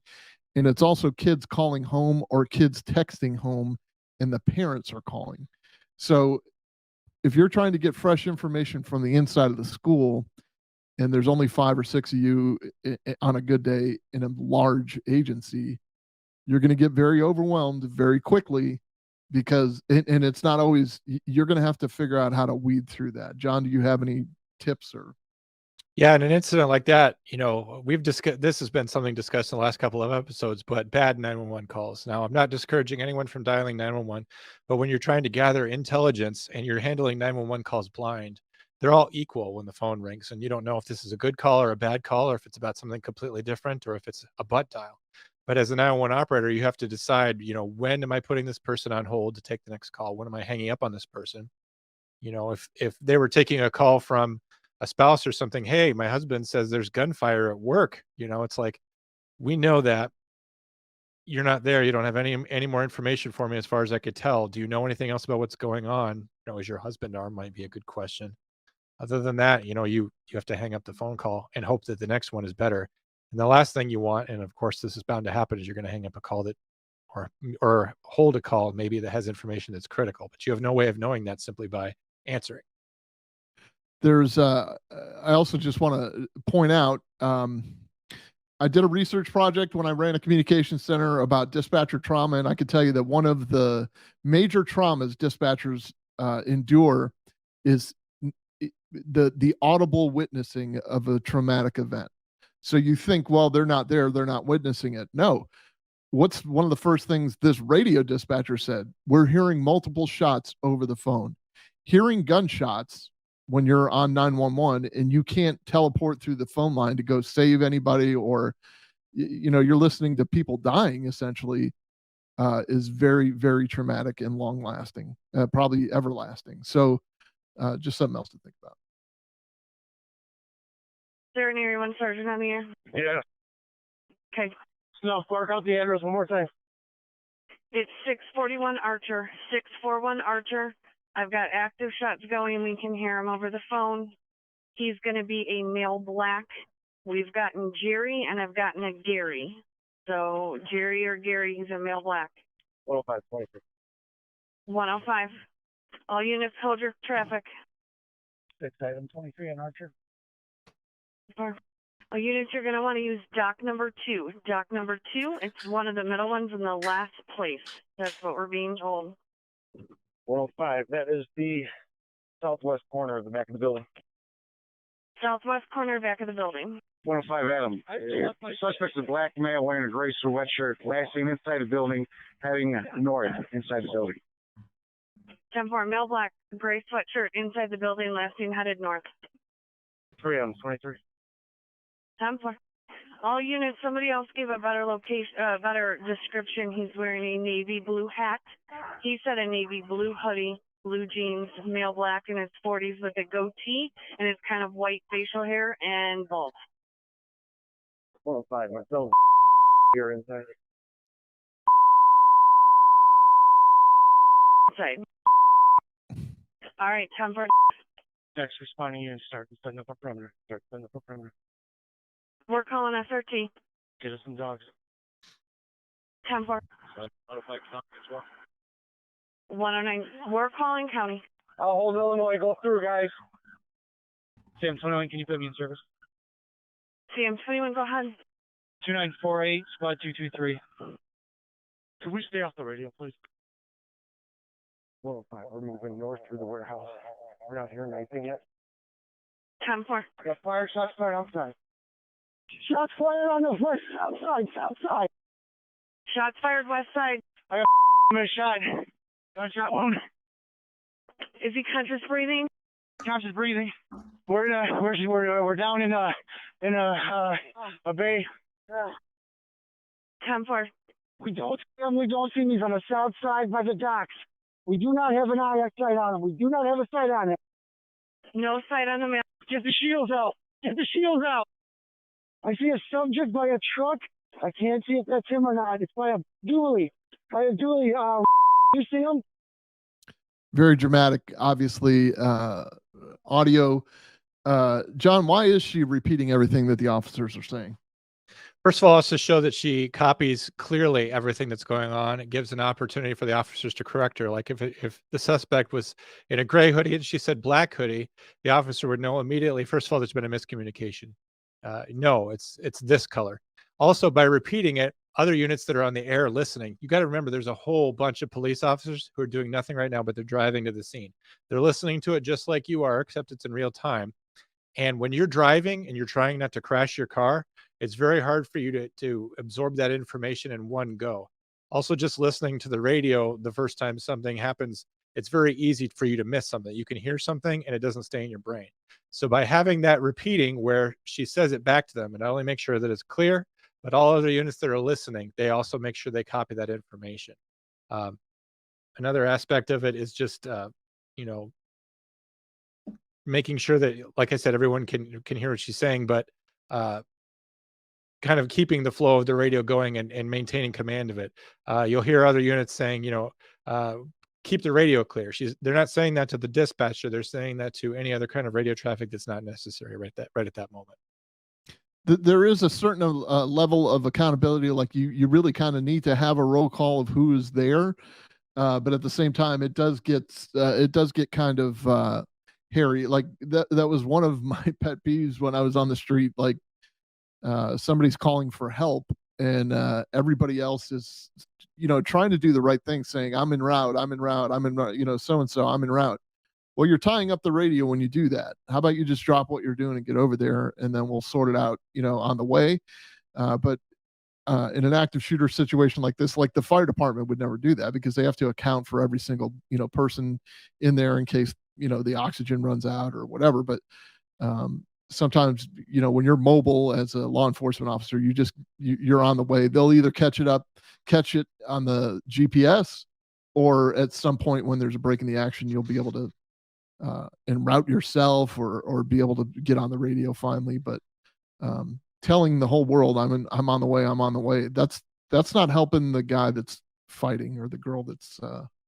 and it's also kids calling home or kids texting home, and the parents are calling. So if you're trying to get fresh information from the inside of the school, and there's only 5 or 6 of you on a good day in a large agency, you're going to get very overwhelmed very quickly, because and it's not always, you're going to have to figure out how to weed through that. John, do you have any tips? Or Yeah, in an incident like that, you know, we've discussed, this has been something discussed in the last couple of episodes, but bad 911 calls. Now, I'm not discouraging anyone from dialing 911, but when you're trying to gather intelligence and you're handling 911 calls blind, they're all equal when the phone rings, and you don't know if this is a good call or a bad call, or if it's about something completely different, or if it's a butt dial. But as a 911 operator, you have to decide, you know, when am I putting this person on hold to take the next call? When am I hanging up on this person? You know, if they were taking a call from a spouse or something, hey, my husband says there's gunfire at work, you know, it's like, we know that you're not there. You don't have any more information for me as far as I could tell. Do you know anything else about what's going on? You know, is your husband armed? Might be a good question. Other than that, you know, you have to hang up the phone call and hope that the next one is better. And the last thing you want, and of course this is bound to happen, is you're going to hang up a call that, or hold a call maybe that has information that's critical, but you have no way of knowing that simply by answering. there's I also just want to point out, I did a research project when I ran a communication center about dispatcher trauma, and I could tell you that one of the major traumas dispatchers endure is the audible witnessing of a traumatic event. So you think, well, they're not there, they're not witnessing it. No. What's one of the first things this radio dispatcher said? We're hearing multiple shots over the phone. Hearing gunshots when you're on 911 and you can't teleport through the phone line to go save anybody, or you know, you're listening to people dying essentially, is very, very traumatic and long lasting, probably everlasting. So just something else to think about. Is there an Area 1 sergeant on the air? Yeah. Okay. No, mark out the address one more time. It's 641 Archer, 641 Archer. I've got active shots going. We can hear him over the phone. He's going to be a male black. We've gotten Jerry and I've gotten a Gary. So Jerry or Gary, he's a male black. 105, 23. 105. All units, hold your traffic. 6 item 23 on Archer. All units, you're going to want to use dock number 2. Dock number 2, it's one of the middle ones in the last place. That's what we're being told. 105. That is the southwest corner of the back of the building. Southwest corner, back of the building. 105 Adam. Suspect's a black male wearing a gray sweatshirt, last seen inside the building, heading north inside the building. 10-4, male black, gray sweatshirt inside the building, last seen headed north. 3 Adam, 23. 10-4. All units, somebody else gave a better location, better description. He's wearing a navy blue hat. He said a navy blue hoodie, blue jeans, male black in his 40s with a goatee and his kind of white facial hair and bald. 105, myself here inside. Inside. All right, 10-4. Next responding unit, start setting up a perimeter. Start setting up a perimeter. We're calling SRT. Get us some dogs. 10-4. 109. We're calling county. I'll hold Illinois. Go through, guys. Sam 21, can you put me in service? CM21, go ahead. 2948, spot 223. Could we stay off the radio, please? 105, we're moving north through the warehouse. We're not hearing anything yet. 10-4. Got fire shots fired outside. Shots fired on the west outside. Shots fired west side. I got a shot. Gunshot wound. Is he conscious breathing? Conscious breathing. We're down in a bay. 10-4. We don't see these on the south side by the docks. We do not have an eye sight on him. We do not have a sight on him. No sight on the man. Get the shields out. Get the shields out. I see a subject by a truck. I can't see if that's him or not. It's by a dually. You see him? Very dramatic, obviously. Audio. John, why is she repeating everything that the officers are saying? First of all, it's to show that she copies clearly everything that's going on. It gives an opportunity for the officers to correct her. Like if the suspect was in a gray hoodie and she said black hoodie, the officer would know immediately, first of all, there's been a miscommunication. No, it's this color. Also, by repeating it, other units that are on the air listening, you got to remember there's a whole bunch of police officers who are doing nothing right now, but they're driving to the scene. They're listening to it just like you are, except it's in real time. And when you're driving and you're trying not to crash your car, it's very hard for you to absorb that information in one go. Also, just listening to the radio the first time something happens, it's very easy for you to miss something. You can hear something and it doesn't stay in your brain. So by having that repeating where she says it back to them, it not only makes sure that it's clear, but all other units that are listening, they also make sure they copy that information. Another aspect of it is just, making sure that, like I said, everyone can hear what she's saying, but kind of keeping the flow of the radio going and maintaining command of it. You'll hear other units saying, keep the radio clear. They're not saying that to the dispatcher. They're saying that to any other kind of radio traffic that's not necessary right at that moment. There is a certain level of accountability. Like you really kind of need to have a roll call of who is there. But at the same time, it does get kind of hairy. Like that was one of my pet peeves when I was on the street. Like somebody's calling for help and everybody else is, trying to do the right thing, saying, I'm en route, so-and-so, I'm en route. Well, you're tying up the radio when you do that. How about you just drop what you're doing and get over there and then we'll sort it out, on the way. But in an active shooter situation like this, like the fire department would never do that because they have to account for every single, person in there in case, the oxygen runs out or whatever. But sometimes, when you're mobile as a law enforcement officer, you're on the way. They'll either catch it on the GPS, or at some point when there's a break in the action, you'll be able to en route yourself or be able to get on the radio finally. But telling the whole world I'm on the way, that's not helping the guy that's fighting or the girl that's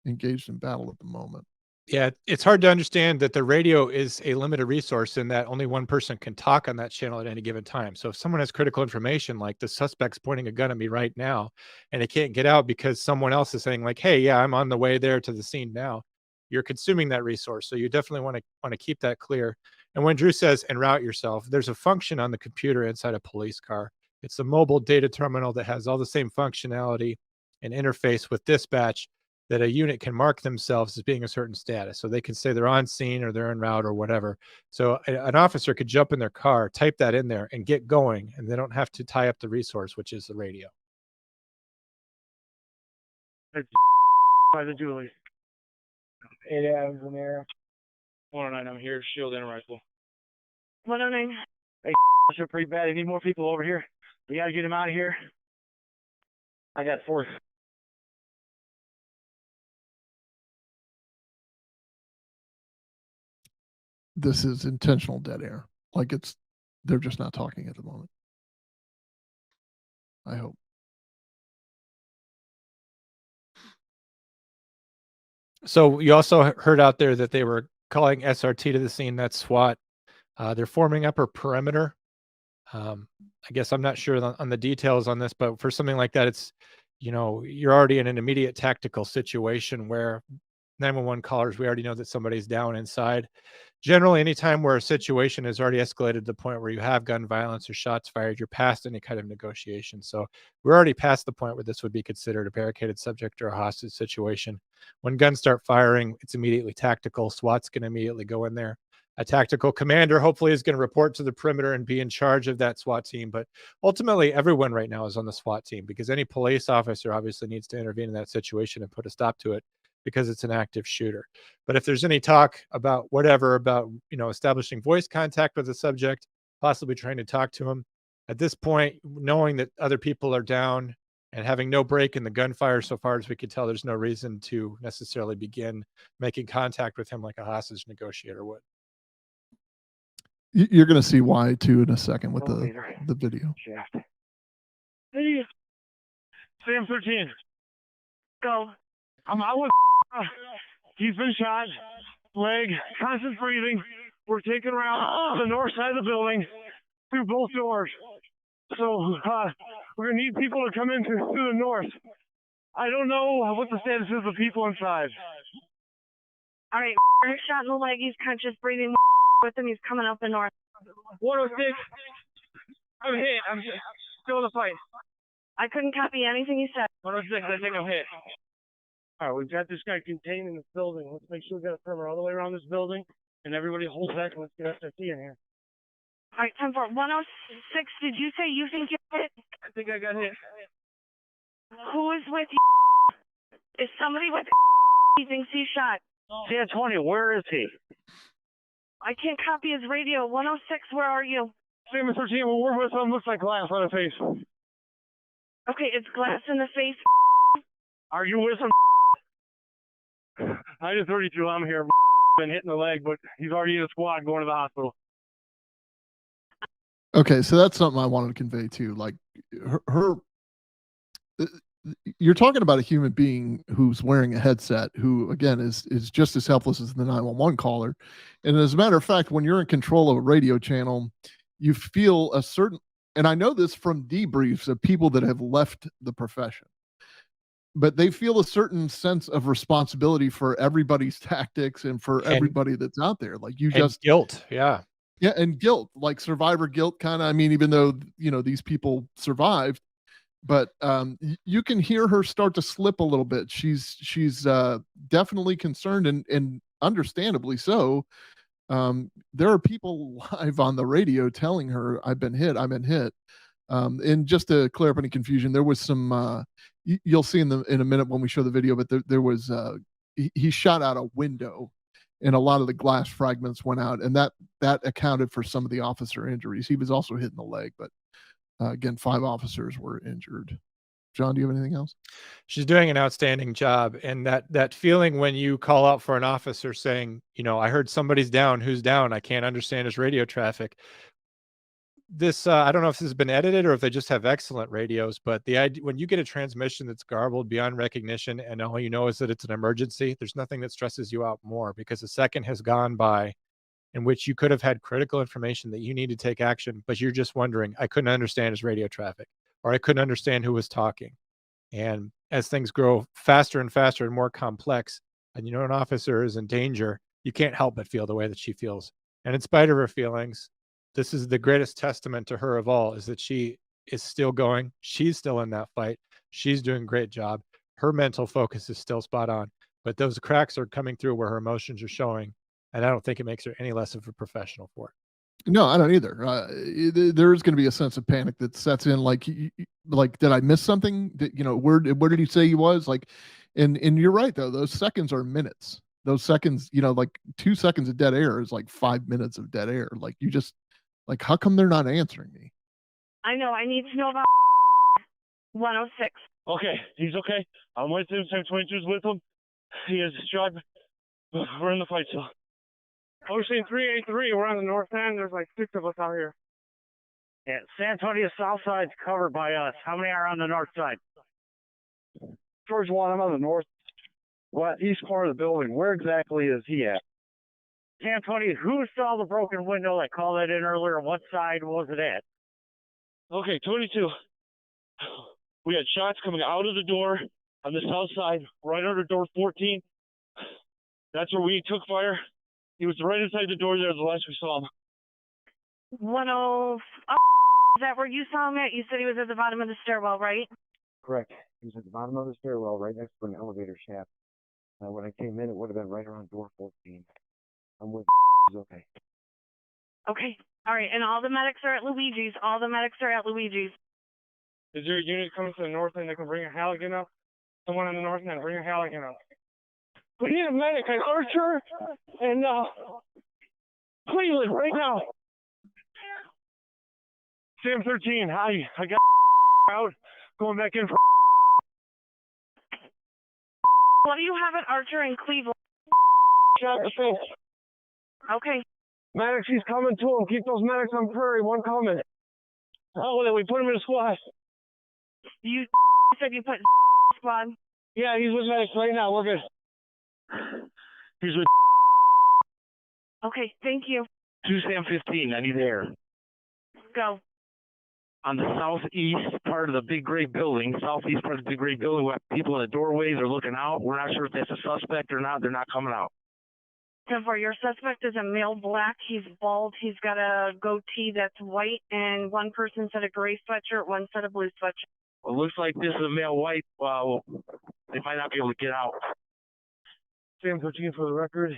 engaged in battle at the moment. Yeah, it's hard to understand that the radio is a limited resource and that only one person can talk on that channel at any given time. So if someone has critical information, like the suspect's pointing a gun at me right now, and it can't get out because someone else is saying like, hey, yeah, I'm on the way there to the scene now, you're consuming that resource. So you definitely want to keep that clear. And when Drew says en route yourself, there's a function on the computer inside a police car. It's a mobile data terminal that has all the same functionality and interface with dispatch. that a unit can mark themselves as being a certain status. So they can say they're on scene or they're en route or whatever. So an officer could jump in their car, type that in there, and get going, and they don't have to tie up the resource, which is the radio. By the Julie. 8 Adams in there. 109, I'm here, shield and rifle. 109. Hey, they're pretty bad. I need more people over here. We gotta get them out of here. I got 4. This is intentional dead air. Like they're just not talking at the moment. I hope. So you also heard out there that they were calling SRT to the scene. That's SWAT. They're forming up a perimeter. I guess I'm not sure on the details on this, but for something like that, it's, you're already in an immediate tactical situation where 911 callers, we already know that somebody's down inside. Generally, anytime where a situation has already escalated to the point where you have gun violence or shots fired, you're past any kind of negotiation. So we're already past the point where this would be considered a barricaded subject or a hostage situation. When guns start firing, it's immediately tactical. SWAT's going to immediately go in there. A tactical commander hopefully is going to report to the perimeter and be in charge of that SWAT team. But ultimately, everyone right now is on the SWAT team, because any police officer obviously needs to intervene in that situation and put a stop to it, because it's an active shooter. But if there's any talk about establishing voice contact with the subject, possibly trying to talk to him, at this point, knowing that other people are down and having no break in the gunfire so far as we could tell, there's no reason to necessarily begin making contact with him like a hostage negotiator would. You're going to see why too in a second with the video. Hey, Sam 13. Go. I'm out with he's been shot, leg, constant breathing. We're taking around the north side of the building through both doors. So we're going to need people to come in through the north. I don't know what the status is of people inside. All right, shot in the leg. He's conscious breathing with him. He's coming up the north. 106. I'm hit. I'm still in the fight. I couldn't copy anything you said. 106. I think I'm hit. All right, we've got this guy contained in this building. Let's make sure we got a perimeter all the way around this building, and everybody hold back and let's get SRT in here. All right, 10-4. 106, did you say you think you're hit? I think I got hit. Who is with you? Is somebody with you? He thinks he's shot. Yeah, 20, where is he? I can't copy his radio. 106, where are you? Sam 13, we're with him. Looks like glass on the face. Okay, it's glass in the face. Are you with him? I just 32. I'm here. Been hitting the leg, but he's already in a squad going to the hospital. Okay, so that's something I wanted to convey too. Like you're talking about a human being who's wearing a headset, who again is just as helpless as the 911 caller. And as a matter of fact, when you're in control of a radio channel, you feel a certain, and I know this from debriefs of people that have left the profession, but they feel a certain sense of responsibility for everybody's tactics and for everybody that's out there. Like you just guilt. Yeah. Yeah. And guilt, like survivor guilt kind of, I mean, even though, these people survived, but you can hear her start to slip a little bit. She's definitely concerned and understandably so. There are people live on the radio telling her, I've been hit. And just to clear up any confusion, there was some, you'll see in a minute when we show the video, but there was, he shot out a window and a lot of the glass fragments went out, and that accounted for some of the officer injuries. He was also hit in the leg, but again, 5 officers were injured. John, do you have anything else? She's doing an outstanding job. And that feeling when you call out for an officer saying, I heard somebody's down, who's down? I can't understand his radio traffic. This, I don't know if this has been edited or if they just have excellent radios, but the idea, when you get a transmission that's garbled beyond recognition and all you know is that it's an emergency, there's nothing that stresses you out more, because a second has gone by in which you could have had critical information that you need to take action, but you're just wondering, I couldn't understand his radio traffic, or I couldn't understand who was talking. And as things grow faster and faster and more complex, and an officer is in danger, you can't help but feel the way that she feels. And in spite of her feelings, this is the greatest testament to her of all, is that she is still going. She's still in that fight. She's doing a great job. her mental focus is still spot on, but those cracks are coming through where her emotions are showing, and I don't think it makes her any less of a professional for it. No, I don't either. There is going to be a sense of panic that sets in. Like, did I miss something? Where did he say he was? Like, and you're right though. Those seconds are minutes. Those seconds, like 2 seconds of dead air is like 5 minutes of dead air. Like, you just like, how come they're not answering me? I know. I need to know about 106. Okay, he's okay. I'm with him. 722's with him. He is shot. We're in the fight still. We're seeing 383. We're on the north end. There's like 6 of us out here. Yeah, San Antonio south side's covered by us. How many are on the north side? George 1, I'm on the north, east corner of the building. Where exactly is he at? San Antonio, who saw the broken window that called that in earlier? What side was it at? Okay, 22. We had shots coming out of the door on the south side, right under door 14. That's where we took fire. He was right inside the door there the last we saw him. 10. Oh, is that where you saw him at? You said he was at the bottom of the stairwell, right? Correct. He was at the bottom of the stairwell, right next to an elevator shaft. When I came in, it would have been right around door 14. I'm with. He's okay. Okay. All right. And all the medics are at Luigi's. All the medics are at Luigi's. Is there a unit coming to the north end that can bring a Halligan up? Someone on the north end, bring a Halligan up. We need a medic at Archer and Cleveland right now. Sam 13, hi. I got out, going back in for. What do you have at Archer and Cleveland? Shot the face. Okay. Maddox, he's coming to him. Keep those medics on prairie. One coming. Oh, then we put him in a squad. You said you put squad? Yeah, he's with medics right now. We're good. He's with. Okay, thank you. 2 Sam 15, I need air. Go. On the southeast part of the big gray building, we have people in the doorways are looking out. We're not sure if that's a suspect or not. They're not coming out. 10-4, your suspect is a male black. He's bald. He's got a goatee that's white, and one person said a gray sweatshirt, one said a blue sweatshirt. Well, it looks like this is a male white. They might not be able to get out. Sam 13 for the record.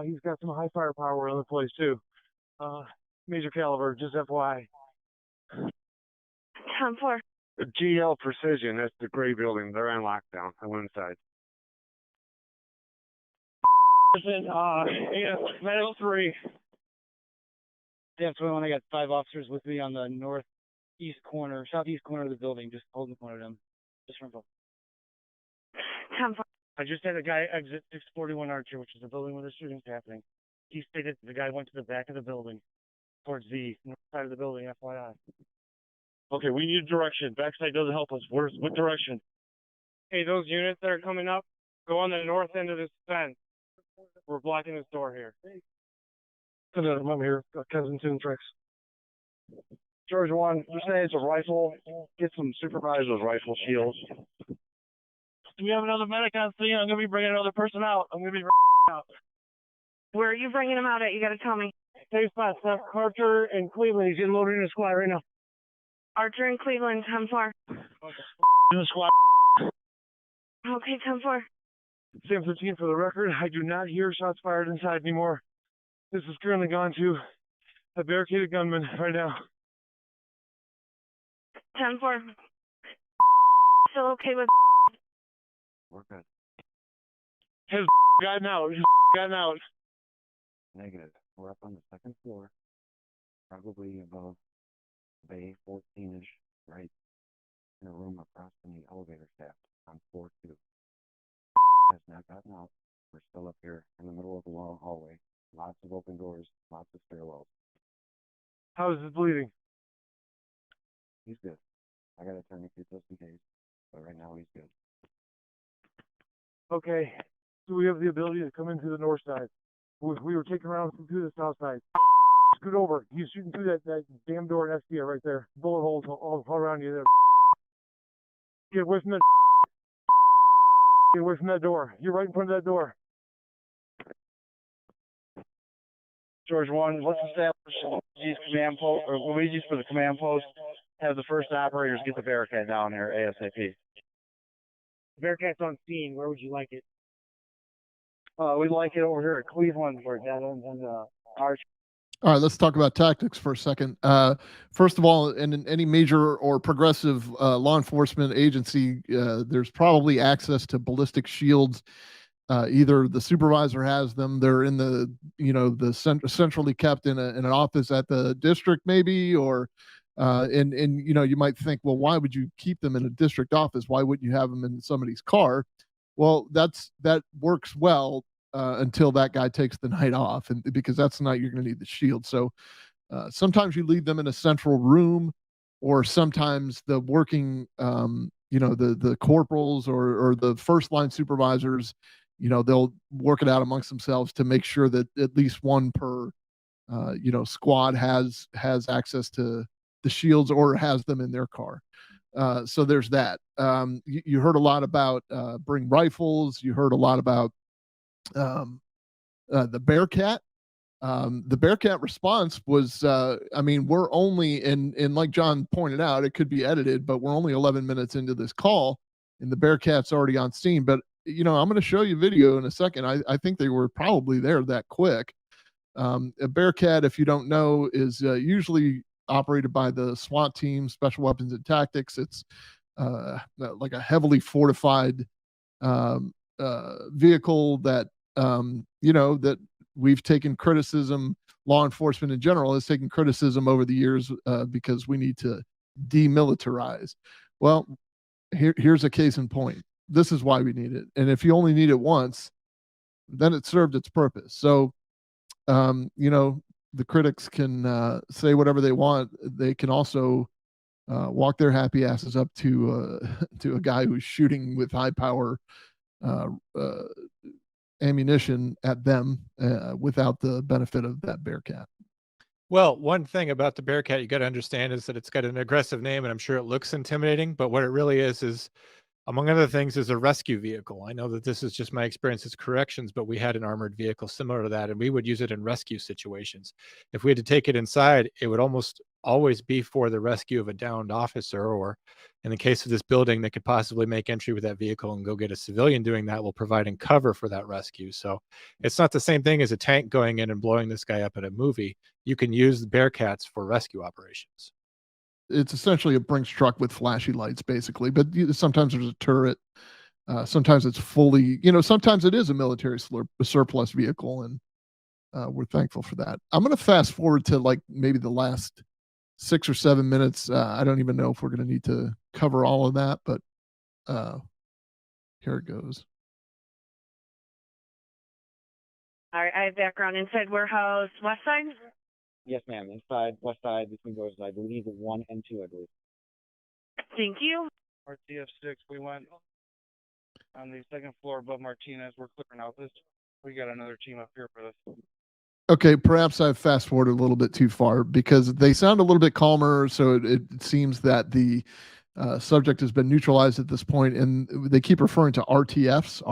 He's got some high firepower in the place too. Major caliber, just FYI. 10-4. GL Precision, that's the gray building. They're on lockdown. I went inside. Listen, Medical 3. Sam 21, I got 5 officers with me on the southeast corner of the building, just holding one of them. Just from 10-4. I just had a guy exit 641 Archer, which is the building where the shooting's happening. He stated the guy went to the back of the building, towards the north side of the building, FYI. Okay, we need direction. Backside doesn't help us. What direction? Hey, those units that are coming up, go on the north end of this fence. We're blocking this door here. I'm here. Kensington tricks. George 1, you say it's a rifle. Get some supervisors rifle shields. Do we have another medic on scene? I'm going to be bringing another person out. I'm going to be out. Where are you bringing him out at? You got to tell me. Safe spot, Seth. Archer and Cleveland. He's getting loaded in the squad right now. Archer and Cleveland, 10-4. In the squad. Okay, 10-4. Sam 13 for the record. I do not hear shots fired inside anymore. This is currently gone to a barricaded gunman right now. 10-4. Still okay with. We're good. Has gotten out. He's gotten out. Negative. We're up on the second floor, probably above bay 14-ish, right in a room across from the elevator shaft on floor 2. Has not gotten out. We're still up here in the middle of the long hallway. Lots of open doors, lots of stairwells. How is it bleeding? He's good. I gotta turn the key just in case, but right now he's good. Okay. Do we have the ability to come into the north side? We were taking around through the south side. Scoot over. He's shooting through that damn door next to you right there. Bullet holes all around you there. Get away from that. Get away from that door. You're right in front of that door. George 1, let's establish Luigi's command post, or Luigi's for the command post. Have the first operators get the barricade down here ASAP. Bearcats on scene. Where would you like it? We'd like it over here at Cleveland, where Devin and Arch. All right, let's talk about tactics for a second. First of all, in any major or progressive law enforcement agency, there's probably access to ballistic shields. Either the supervisor has them, they're in the, centrally kept in an office at the district maybe, or and you might think, well, why would you keep them in a district office? Why wouldn't you have them in somebody's car? Well, that works well until that guy takes the night off, and because that's the night you're going to need the shield. So sometimes you leave them in a central room, or sometimes the working, the corporals or the first line supervisors, they'll work it out amongst themselves to make sure that at least one per, squad has access to the shields or has them in their car. So there's that. You heard a lot about bring rifles. You heard a lot about the Bearcat. The Bearcat response was, we're only in like John pointed out, it could be edited, but we're only 11 minutes into this call, and the Bearcat's already on scene. But I'm going to show you video in a second. I think they were probably there that quick. A Bearcat, if you don't know, is usually operated by the SWAT team, Special Weapons and Tactics. It's like a heavily fortified vehicle that that we've taken criticism. Law enforcement in general has taken criticism over the years because we need to demilitarize. Well, here's a case in point. This is why we need it. And if you only need it once, then it served its purpose. So, the critics can say whatever they want. They can also walk their happy asses up to a guy who's shooting with high power ammunition at them without the benefit of that Bearcat. Well, one thing about the Bearcat you got to understand is that it's got an aggressive name, and I'm sure it looks intimidating, but what it really is among other things, is a rescue vehicle. I know that this is just my experience as corrections, but we had an armored vehicle similar to that, and we would use it in rescue situations. If we had to take it inside, it would almost always be for the rescue of a downed officer, or in the case of this building, they could possibly make entry with that vehicle and go get a civilian doing that while providing cover for that rescue. So it's not the same thing as a tank going in and blowing this guy up in a movie. You can use the Bearcats for rescue operations. It's essentially a Brinks truck with flashy lights, basically. But sometimes there's a turret. Sometimes it's fully, sometimes it is a military surplus vehicle, and we're thankful for that. I'm going to fast forward to like maybe the last 6 or 7 minutes. I don't even know if we're going to need to cover all of that, but here it goes. All right, I have background inside warehouse, west side. Yes, ma'am. Inside, west side, between doors, I believe 1 and 2, I believe. Thank you. RTF6, we went on the second floor above Martinez. We're clearing out this. We got another team up here for this. Okay, perhaps I've fast forwarded a little bit too far because they sound a little bit calmer. So it seems that the subject has been neutralized at this point, and they keep referring to RTS.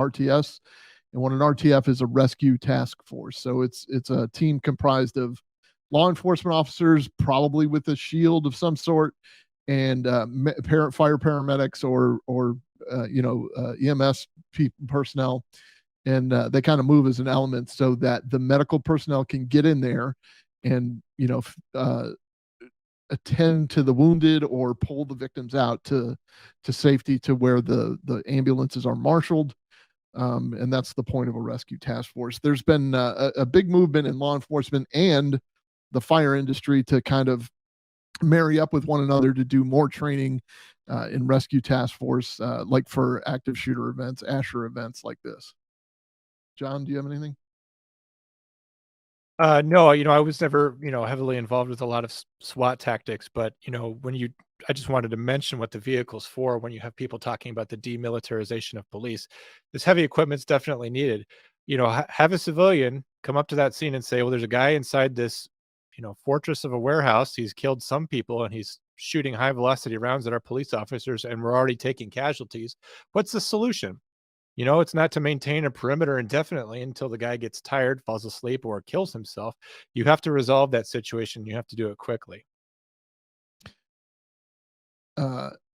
And what an RTF is, a rescue task force. So it's a team comprised of law enforcement officers, probably with a shield of some sort, and fire paramedics or EMS personnel. And they kind of move as an element so that the medical personnel can get in there and attend to the wounded or pull the victims out to safety to where the ambulances are marshaled. And that's the point of a rescue task force. There's been a big movement in law enforcement and the fire industry to kind of marry up with one another to do more training in rescue task force, like for active shooter events, Asher events like this. John, do you have anything? No, I was never, heavily involved with a lot of SWAT tactics, but, I just wanted to mention what the vehicle's for when you have people talking about the demilitarization of police. This heavy equipment's definitely needed. Have a civilian come up to that scene and say, well, there's a guy inside this, fortress of a warehouse. He's killed some people and he's shooting high velocity rounds at our police officers, and we're already taking casualties. What's the solution? It's not to maintain a perimeter indefinitely until the guy gets tired, falls asleep, or kills himself. You have to resolve that situation. You have to do it quickly.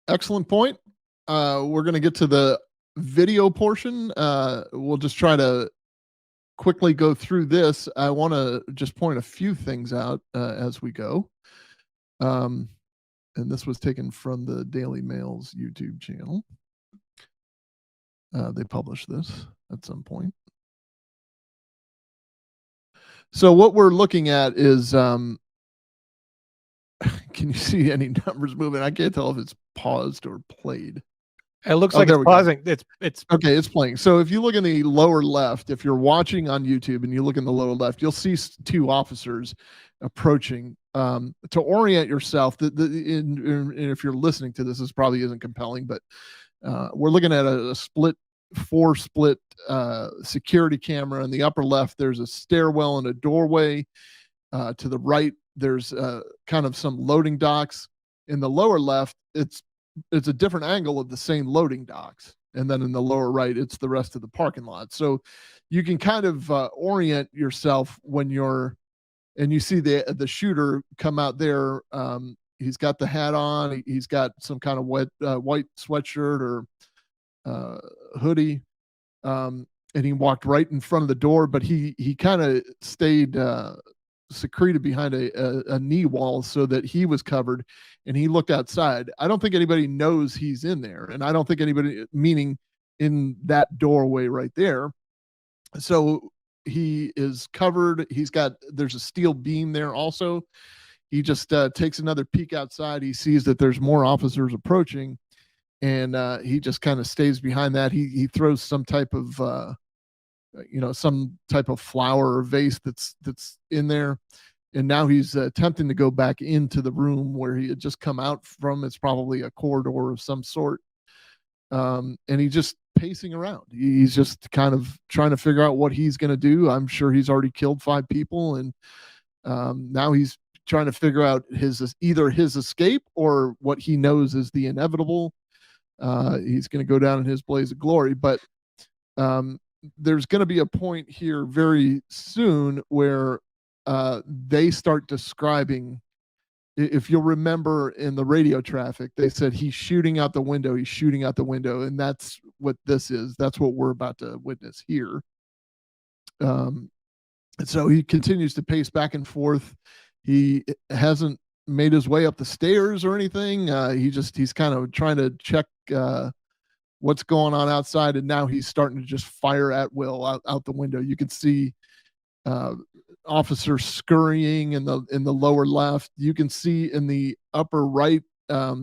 Excellent point. We're going to get to the video portion. We'll just try to quickly go through this. I want to just point a few things out as we go. And this was taken from the Daily Mail's YouTube channel. They published this at some point. So what we're looking at is, can you see any numbers moving? I can't tell if it's paused or played. It looks like it's pausing. It's okay. It's playing. So if you look in the lower left, if you're watching on YouTube and you look in the lower left, you'll see two officers approaching. To orient yourself, and if you're listening to this, this probably isn't compelling, but we're looking at a four split security camera. In the upper left, there's a stairwell and a doorway. To the right, there's kind of some loading docks. In the lower left, it's a different angle of the same loading docks. And then in the lower right, it's the rest of the parking lot. So you can kind of orient yourself when and you see the shooter come out there. He's got the hat on. He's got some kind of white sweatshirt or hoodie. And he walked right in front of the door, but he kind of stayed secreted behind a knee wall so that he was covered, and he looked outside. I don't think anybody knows he's in there, and I don't think anybody, meaning in that doorway right there. So he is covered. There's a steel beam there also. He just takes another peek outside. He sees that there's more officers approaching, and he just kind of stays behind that. He throws some type of flower or vase that's in there. And now he's attempting to go back into the room where he had just come out from. It's probably a corridor of some sort. And he's just pacing around. He's just kind of trying to figure out what he's going to do. I'm sure he's already killed 5 people. And now he's trying to figure out either his escape or what he knows is the inevitable. He's going to go down in his blaze of glory. But there's going to be a point here very soon where they start describing, if you'll remember in the radio traffic, they said he's shooting out the window, and that's what this is. That's what we're about to witness here. And so he continues to pace back and forth. He hasn't made his way up the stairs or anything. He's kind of trying to check what's going on outside, and now he's starting to just fire at will out the window. You can see officers scurrying in the lower left. You can see in the upper right, a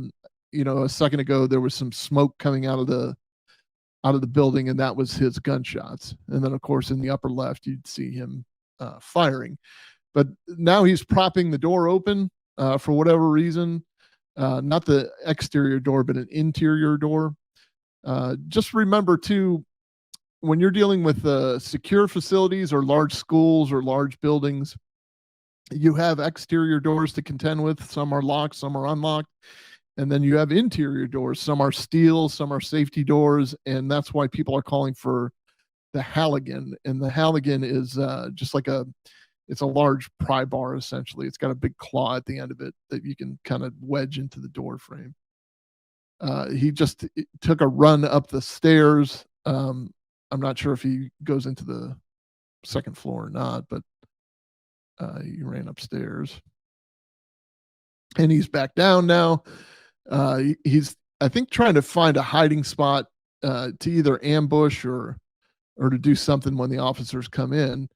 second ago there was some smoke coming out of the building, and that was his gunshots. And then of course in the upper left you'd see him firing. But now he's propping the door open for whatever reason, not the exterior door but an interior door. Just remember too, when you're dealing with secure facilities or large schools or large buildings, you have exterior doors to contend with. Some are locked, some are unlocked. And then you have interior doors. Some are steel, some are safety doors. And that's why people are calling for the Halligan. And the Halligan is just like it's a large pry bar, essentially. It's got a big claw at the end of it that you can kind of wedge into the door frame. He just took a run up the stairs. I'm not sure if he goes into the second floor or not, but he ran upstairs. And he's back down now. He's, I think, trying to find a hiding spot to either ambush or to do something when the officers come in.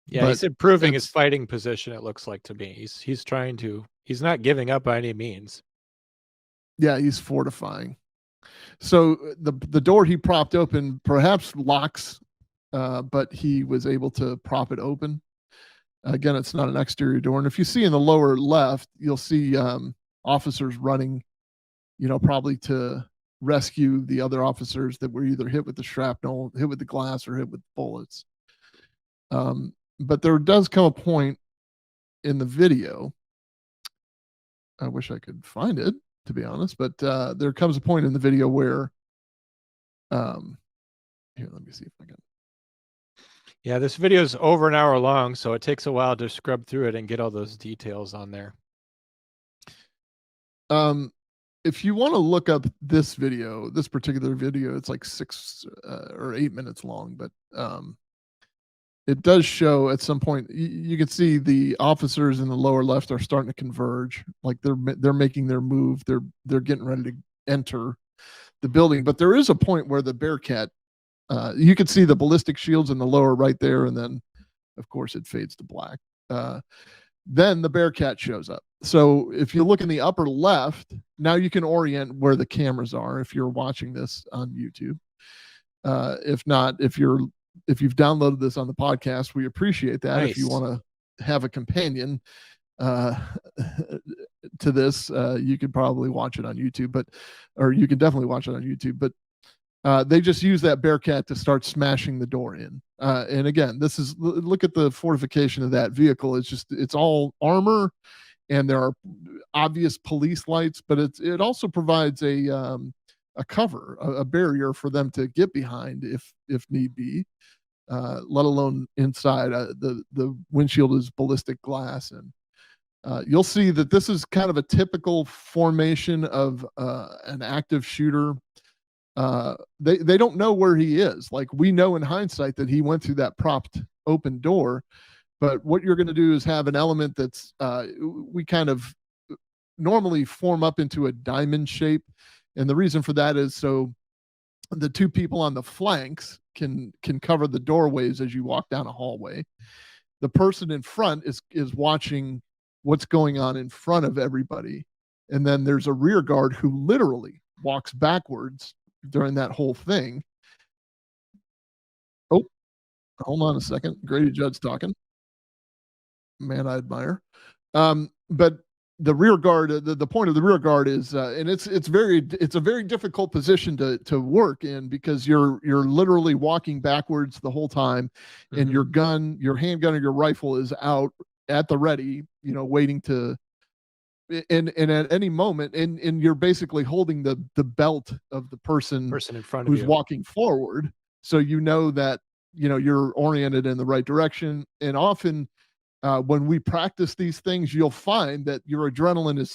He's improving his fighting position, it looks like to me. He's not giving up by any means. Yeah, he's fortifying. So the door he propped open perhaps locks, but he was able to prop it open. Again, it's not an exterior door. And if you see in the lower left, you'll see officers running, probably to rescue the other officers that were either hit with the shrapnel, hit with the glass, or hit with bullets. But there does come a point in the video. I wish I could find it, to be honest, but there comes a point in the video where here, let me see if I can. Yeah, this video is over an hour long, so it takes a while to scrub through it and get all those details on there. if you want to look up this video, this particular video, it's like 6 or 8 minutes long, but it does show at some point you can see the officers in the lower left are starting to converge, like they're making their move. They're getting ready to enter the building, but there is a point where the Bearcat, you can see the ballistic shields in the lower right there, and then of course it fades to black. Then the Bearcat shows up. So if you look in the upper left, now you can orient where the cameras are if you're watching this on YouTube. If not, if you've downloaded this on the podcast, we appreciate that. If you Nice. want to have a companion to this, you could probably watch it on YouTube, or you can definitely watch it on YouTube. But they just use that Bearcat to start smashing the door in. And again, look at the fortification of that vehicle. It's all armor, and there are obvious police lights, but it also provides a cover, a barrier for them to get behind if need be. Let alone inside. The windshield is ballistic glass, and you'll see that this is kind of a typical formation of an active shooter. They don't know where he is. Like, we know in hindsight that he went through that propped open door, but what you're going to do is have an element that's we kind of normally form up into a diamond shape, and the reason for that is so the two people on the flanks can cover the doorways as you walk down a hallway. The person in front is watching what's going on in front of everybody, and then there's a rear guard who literally walks backwards during that whole thing. Oh, hold on a second. Grady Judd's talking. Man, I admire. But the rear guard, the point of the rear guard is, and it's a very difficult position to work in, because you're literally walking backwards the whole time, and your handgun or your rifle is out at the ready, waiting to. And at any moment, and you're basically holding the belt of the person in front of who's you. walking forward, so that you're oriented in the right direction. And often when we practice these things, you'll find that your adrenaline is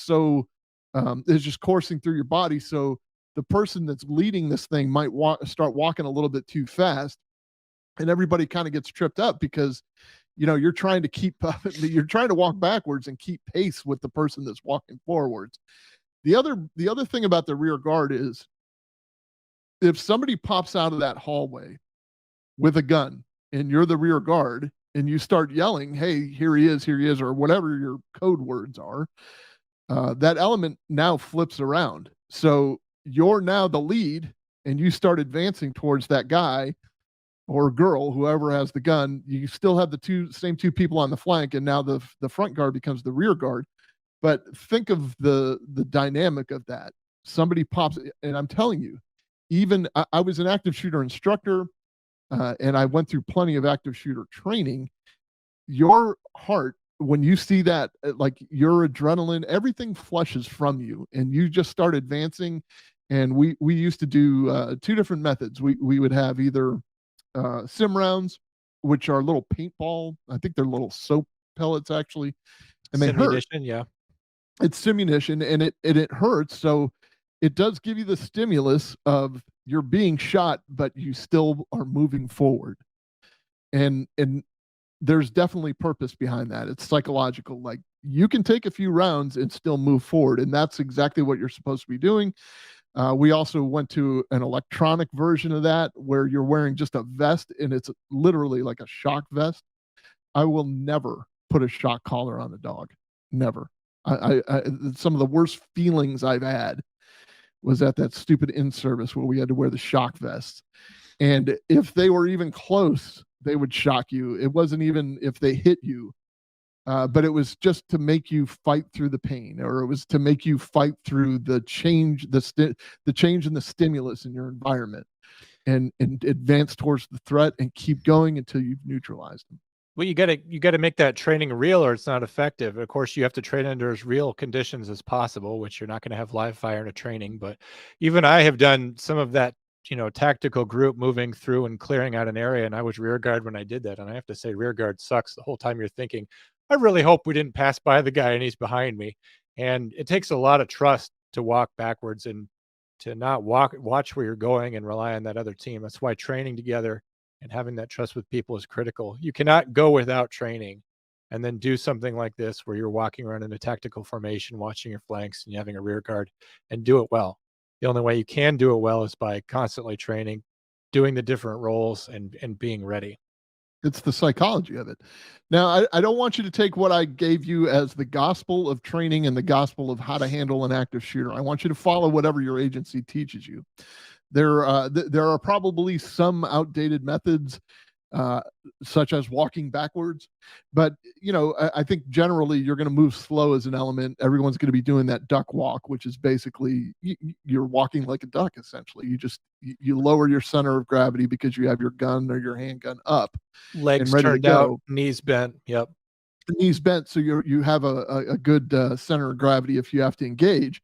just coursing through your body, so the person that's leading this thing might start walking a little bit too fast, and everybody kind of gets tripped up because you're trying to keep up. You're trying to walk backwards and keep pace with the person that's walking forwards. The other thing about the rear guard is, if somebody pops out of that hallway with a gun and you're the rear guard and you start yelling, "Hey, here he is," or whatever your code words are, that element now flips around. So you're now the lead, and you start advancing towards that guy or girl, whoever has the gun. You still have the same two people on the flank, and now the front guard becomes the rear guard. But think of the dynamic of that. Somebody pops, and I'm telling you, even I was an active shooter instructor, and I went through plenty of active shooter training. Your heart, when you see that, like, your adrenaline, everything flushes from you, and you just start advancing. And we used to do 2 different methods. We would have either sim rounds, which are little paintball. I think they're little soap pellets, actually, and they hurt. Simunition, yeah. It's simunition, and it hurts. So it does give you the stimulus of you're being shot, but you still are moving forward. And there's definitely purpose behind that. It's psychological. Like, you can take a few rounds and still move forward, and that's exactly what you're supposed to be doing. We also went to an electronic version of that, where you're wearing just a vest, and it's literally like a shock vest. I will never put a shock collar on a dog. Never. I some of the worst feelings I've had was at that stupid in-service where we had to wear the shock vests. And if they were even close, they would shock you. It wasn't even if they hit you. But it was just to make you fight through the pain, or it was to make you fight through the change, the change in the stimulus in your environment, and advance towards the threat and keep going until you've neutralized them. Well, you gotta make that training real, or it's not effective. Of course, you have to train under as real conditions as possible, which you're not going to have live fire in a training. But even I have done some of that, tactical group moving through and clearing out an area, and I was rear guard when I did that. And I have to say, rear guard sucks. The whole time you're thinking, I really hope we didn't pass by the guy and he's behind me. And it takes a lot of trust to walk backwards and to not watch where you're going and rely on that other team. That's why training together and having that trust with people is critical. You cannot go without training and then do something like this where you're walking around in a tactical formation, watching your flanks and you having a rear guard, and do it well. The only way you can do it well is by constantly training, doing the different roles, and being ready. It's the psychology of it. Now, I don't want you to take what I gave you as the gospel of training and the gospel of how to handle an active shooter. I want you to follow whatever your agency teaches you. There are probably some outdated methods, such as walking backwards, but I think generally you're going to move slow as an element. Everyone's going to be doing that duck walk, which is basically you're walking like a duck. Essentially, you lower your center of gravity because you have your gun or your handgun up, Legs and ready turned to go. out, knees bent. Yep. Knees bent, so you have a good center of gravity if you have to engage,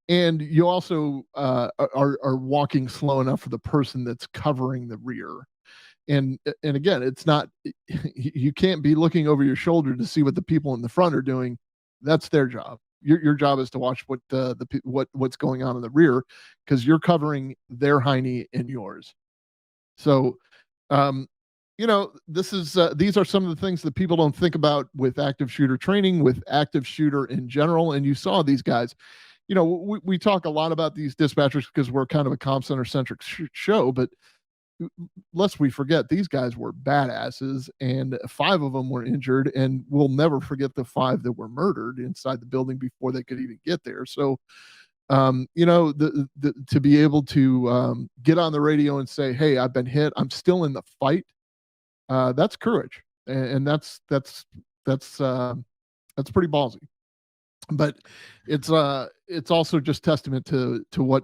and you also are walking slow enough for the person that's covering the rear. And again, it's not, you can't be looking over your shoulder to see what the people in the front are doing. That's their job. Your job is to watch what's going on in the rear, because you're covering their hiney and yours. So these are some of the things that people don't think about with active shooter training, with active shooter in general. And you saw these guys. We talk a lot about these dispatchers because we're kind of a comm center centric show, but lest we forget, these guys were badasses, and 5 of them were injured, and we'll never forget the 5 that were murdered inside the building before they could even get there. So to be able to get on the radio and say, hey, I've been hit, I'm still in the fight, that's courage, and that's pretty ballsy. But it's also just testament to what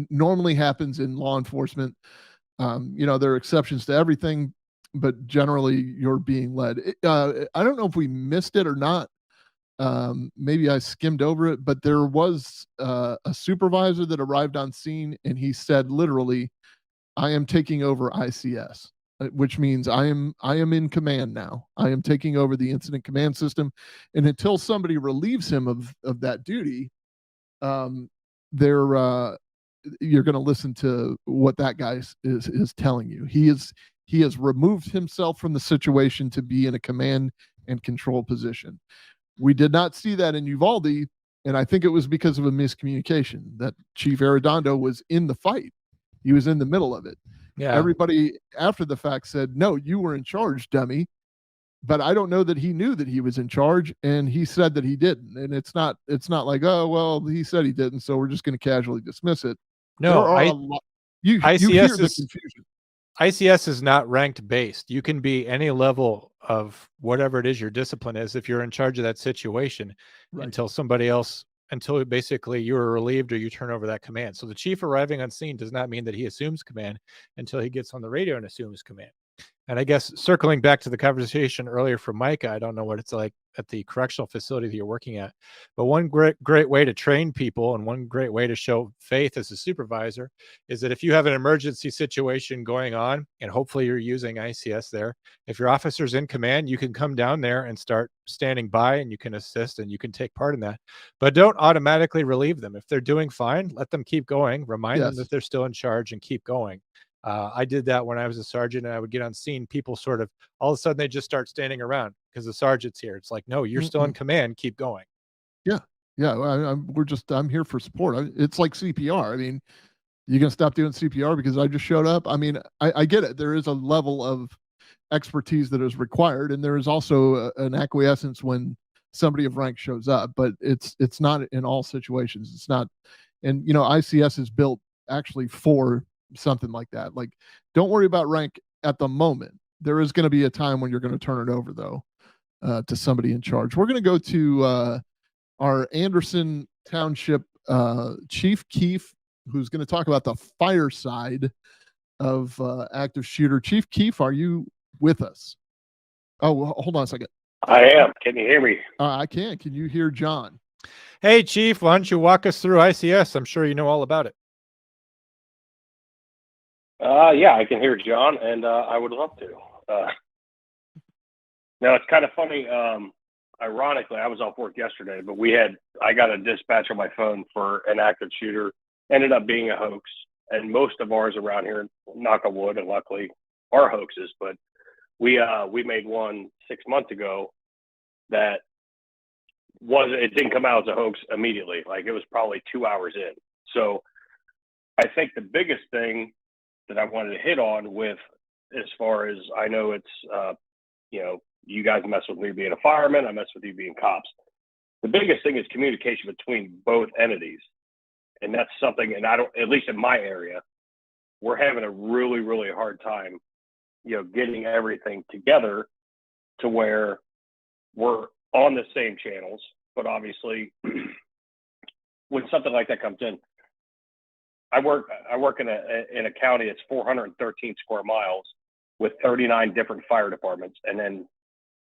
normally happens in law enforcement. There are exceptions to everything, but generally you're being led. I don't know if we missed it or not. Maybe I skimmed over it, but there was a supervisor that arrived on scene, and he said literally, I am taking over ICS, which means I am in command now. I am taking over the incident command system, and until somebody relieves him of that duty, you're going to listen to what that guy is telling you. He has removed himself from the situation to be in a command and control position. We did not see that in Uvalde, and I think it was because of a miscommunication that Chief Arredondo was in the fight. He was in the middle of it. Yeah. Everybody after the fact said, no, you were in charge, dummy. But I don't know that he knew that he was in charge, and he said that he didn't. And it's not like, oh, well, he said he didn't, so we're just going to casually dismiss it. No, you hear the confusion. ICS is not ranked based. You can be any level of whatever it is your discipline is if you're in charge of that situation, right, until basically you are relieved or you turn over that command. So the chief arriving on scene does not mean that he assumes command until he gets on the radio and assumes command. And I guess circling back to the conversation earlier from Micah, I don't know what it's like at the correctional facility that you're working at, but one great way to train people and one great way to show faith as a supervisor is that if you have an emergency situation going on, and hopefully you're using ICS there, if your officer's in command, you can come down there and start standing by, and you can assist and you can take part in that. But don't automatically relieve them. If they're doing fine, let them keep going. Remind them that they're still in charge and keep going. I did that when I was a sergeant, and I would get on scene. People sort of, all of a sudden, they just start standing around because the sergeant's here. It's like, no, you're still in command. Keep going. Yeah. I'm here for support. It's like CPR. I mean, you gonna stop doing CPR because I just showed up? I mean, I get it. There is a level of expertise that is required, and there is also an acquiescence when somebody of rank shows up. But it's not in all situations. It's not, and ICS is built actually for something like that. Like, don't worry about rank at the moment. There is going to be a time when you're going to turn it over, though, to somebody in charge. We're going to go to our Anderson Township Chief Keefe, who's going to talk about the fire side of active shooter. Chief Keefe, are you with us? Oh, hold on a second. I am. Can you hear me? I can. Can you hear John? Hey, Chief, why don't you walk us through ICS? I'm sure you know all about it. Yeah, I can hear John, and I would love to. Now, it's kind of funny. ironically, I was off work yesterday, but I got a dispatch on my phone for an active shooter. Ended up being a hoax, and most of ours around here, knock on wood, and luckily are hoaxes. But we made one 6 months ago that it didn't come out as a hoax immediately. Like, it was probably 2 hours in. So I think the biggest thing that I wanted to hit on with, as far as I know, it's you guys mess with me being a fireman, I mess with you being cops. The biggest thing is communication between both entities. And that's something, and at least in my area, we're having a really, really hard time, getting everything together to where we're on the same channels. But obviously, when something like that comes in, I work in a county that's 413 square miles with 39 different fire departments, and then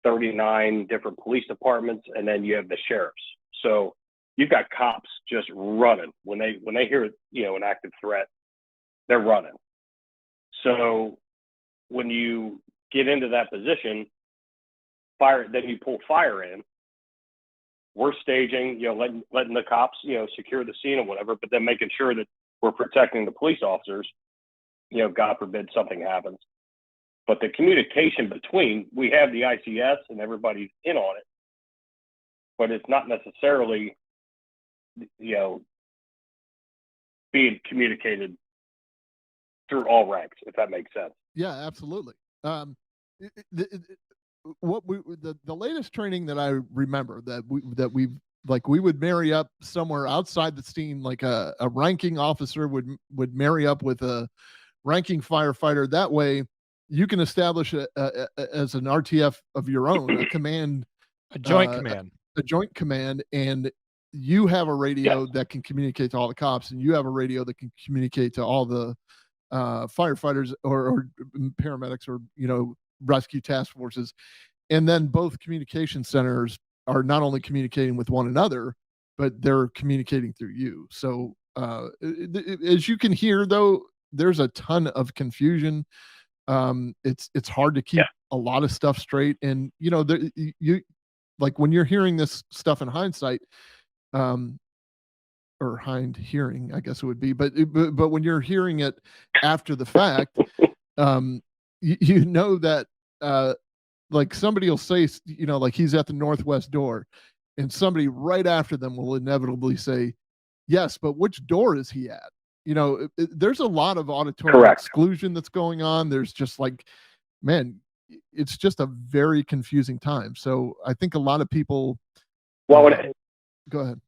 39 different police departments, and then you have the sheriffs. So you've got cops just running when they hear an active threat, they're running. So when you get into that position, then you pull fire in. We're staging, letting the cops secure the scene or whatever, but then making sure that we're protecting the police officers. God forbid something happens. But the communication between, we have the ICS and everybody's in on it, but it's not necessarily being communicated through all ranks, if that makes sense. Yeah, absolutely. The latest training that I remember we would marry up somewhere outside the scene, like a ranking officer would marry up with a ranking firefighter. That way you can establish as an RTF of your own, a command, a joint command, a joint command, and you have a radio that can communicate to all the cops, and you have a radio that can communicate to all the firefighters or paramedics or rescue task forces. And then both communication centers are not only communicating with one another, but they're communicating through you. So as you can hear, though, there's a ton of confusion. It's hard to keep a lot of stuff straight, and you like when you're hearing this stuff in hindsight, or hind hearing, I guess it would be, but when you're hearing it after the fact, you know that like somebody will say, like he's at the northwest door, and somebody right after them will inevitably say, yes, but which door is he at? There's a lot of auditory exclusion that's going on. There's just like, man, it's just a very confusing time. So I think a lot of people. Well, go ahead.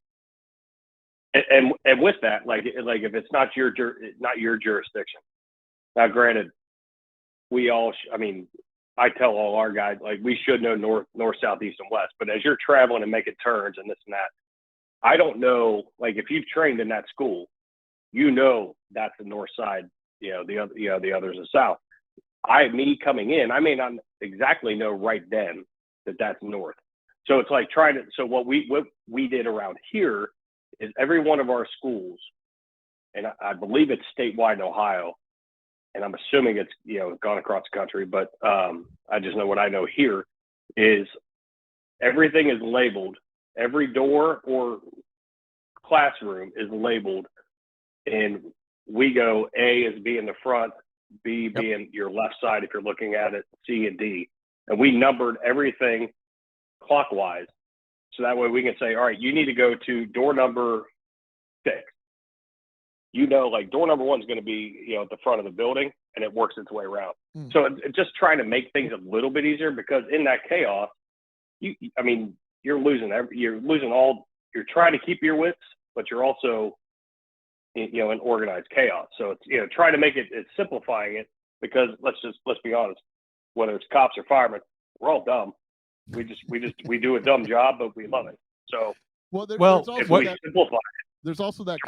And with that, like if it's not your jurisdiction. Now, granted, I tell all our guys, like, we should know north, south, east, and west. But as you're traveling and making turns and this and that, I don't know. Like, if you've trained in that school, that's the north side. The others are south. Me coming in, I may not exactly know right then that that's north. So it's like so what we did around here is every one of our schools, and I believe it's statewide in Ohio, and I'm assuming it's gone across the country, but I just know what I know here is everything is labeled. Every door or classroom is labeled, and we go A as being the front, B being your left side if you're looking at it, C and D, and we numbered everything clockwise. So that way we can say, all right, you need to go to door number 6. Like door number 1 is going to be, at the front of the building, and it works its way around. So it's just trying to make things a little bit easier, because in that chaos, you're losing you're trying to keep your wits, but you're also, in organized chaos. So it's, trying to make it's simplifying it, because let's be honest, whether it's cops or firemen, we're all dumb. We do a dumb job, but we love it. So, there's also that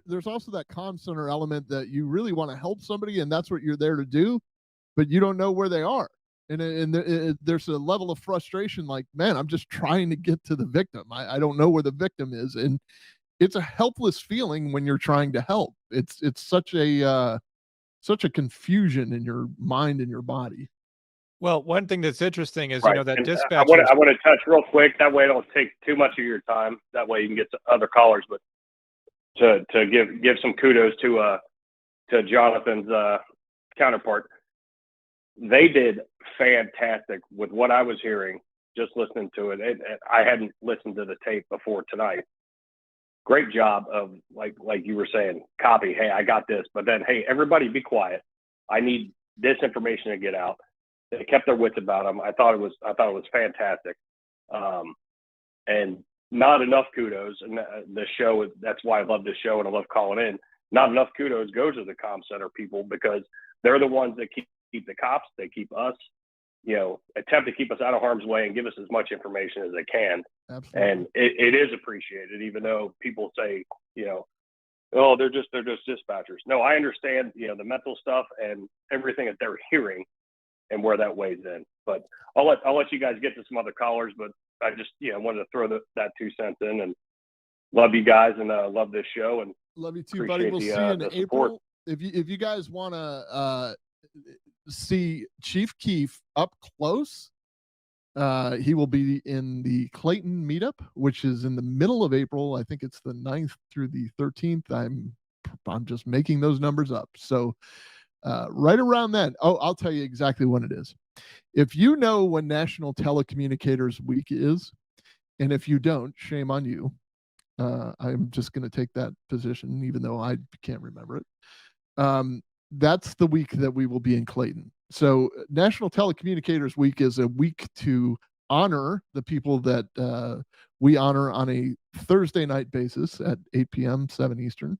there's also that comm center element that you really want to help somebody, and that's what you're there to do, but you don't know where they are. And there's a level of frustration, like, man, I'm just trying to get to the victim. I don't know where the victim is. And it's a helpless feeling when you're trying to help. It's such a confusion in your mind and your body. Well, one thing that's interesting is, Right. that And dispatchers. I want to touch real quick. That way, I don't take too much of your time. That way, you can get to other callers. But to give some kudos to Jonathan's counterpart, they did fantastic with what I was hearing. Just listening to it, I hadn't listened to the tape before tonight. Great job of like you were saying, copy. Hey, I got this, but then hey, everybody, be quiet. I need this information to get out. They kept their wits about them. I thought it was fantastic, and not enough kudos. And the show, that's why I love this show and I love calling in. Not enough kudos goes to the comm center people, because they're the ones that keep the cops. They keep us, attempt to keep us out of harm's way and give us as much information as they can. Absolutely. And it is appreciated, even though people say, oh, they're just dispatchers. No, I understand, the mental stuff and everything that they're hearing and where that weighs in. But I'll let you guys get to some other callers, but I just, wanted to throw that 2 cents in, and love you guys, and love this show, and love you too, buddy. We'll see you in April. If you guys want to see Chief Keef up close, he will be in the Clayton meetup, which is in the middle of April. I think it's the 9th through the 13th. I'm just making those numbers up. So right around that. Oh, I'll tell you exactly when it is. If you know when National Telecommunicators Week is, and if you don't, shame on you. I'm just going to take that position, even though I can't remember it. That's the week that we will be in Clayton. So National Telecommunicators Week is a week to honor the people that we honor on a Thursday night basis at 8 p.m., 7 Eastern.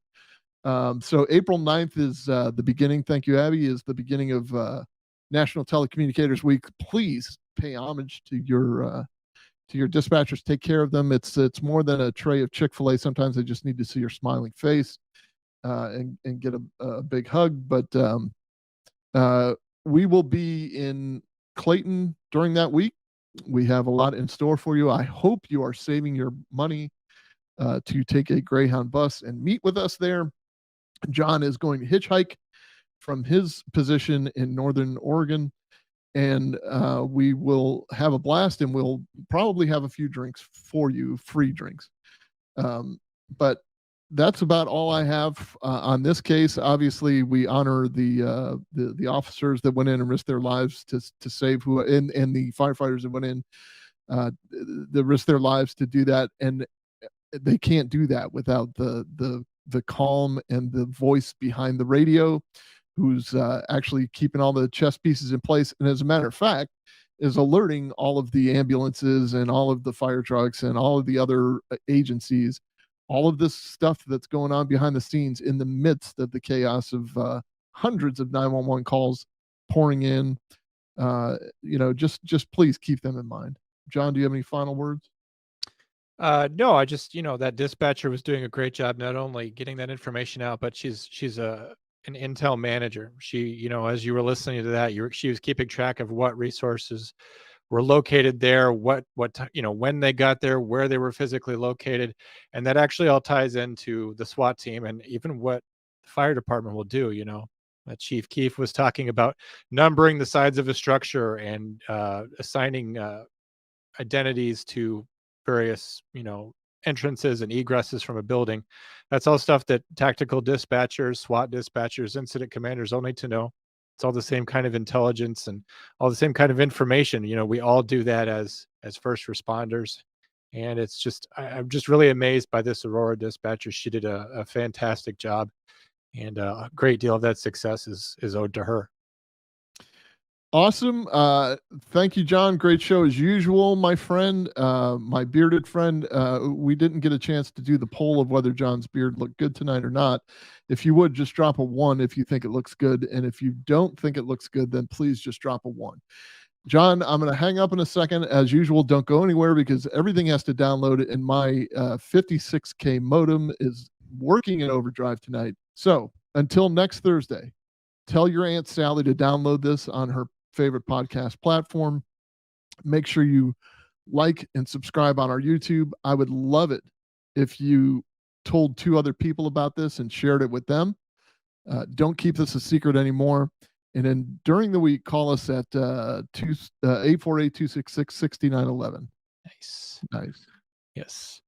So April 9th is the beginning. Thank you, Abby, is the beginning of National Telecommunicators Week. Please pay homage to your dispatchers. Take care of them. It's more than a tray of Chick-fil-A. Sometimes they just need to see your smiling face and get a big hug. But we will be in Clayton during that week. We have a lot in store for you. I hope you are saving your money to take a Greyhound bus and meet with us there. John is going to hitchhike from his position in Northern Oregon, and we will have a blast, and we'll probably have a few drinks for you, free drinks. But that's about all I have on this case. Obviously, we honor the officers that went in and risked their lives to save and the firefighters that went in that risked their lives to do that, and they can't do that without the calm and the voice behind the radio, who's actually keeping all the chess pieces in place. And as a matter of fact, is alerting all of the ambulances and all of the fire trucks and all of the other agencies, all of this stuff that's going on behind the scenes in the midst of the chaos of hundreds of 911 calls pouring in. Just please keep them in mind. John, do you have any final words? No, I just, that dispatcher was doing a great job, not only getting that information out, but she's an intel manager. She, as you were listening to that, she was keeping track of what resources were located there, what when they got there, where they were physically located, and that actually all ties into the SWAT team and even what the fire department will do. Chief Keefe was talking about numbering the sides of a structure and assigning identities to various, entrances and egresses from a building. That's all stuff that tactical dispatchers, SWAT dispatchers, incident commanders all need to know. It's all the same kind of intelligence and all the same kind of information. We all do that as first responders. And it's just, I'm just really amazed by this Aurora dispatcher. She did a fantastic job, and a great deal of that success is owed to her. Awesome. Thank you, John. Great show as usual, my friend, my bearded friend. We didn't get a chance to do the poll of whether John's beard looked good tonight or not. If you would, just drop a 1 if you think it looks good. And if you don't think it looks good, then please just drop a 1. John, I'm going to hang up in a second. As usual, don't go anywhere because everything has to download it. And my 56K modem is working in overdrive tonight. So until next Thursday, tell your Aunt Sally to download this on her favorite podcast platform. Make sure you like and subscribe on our YouTube. I would love it if you told 2 other people about this and shared it with them. Don't keep this a secret anymore. And then during the week, call us at 848-266-6911. Nice. Nice. Yes.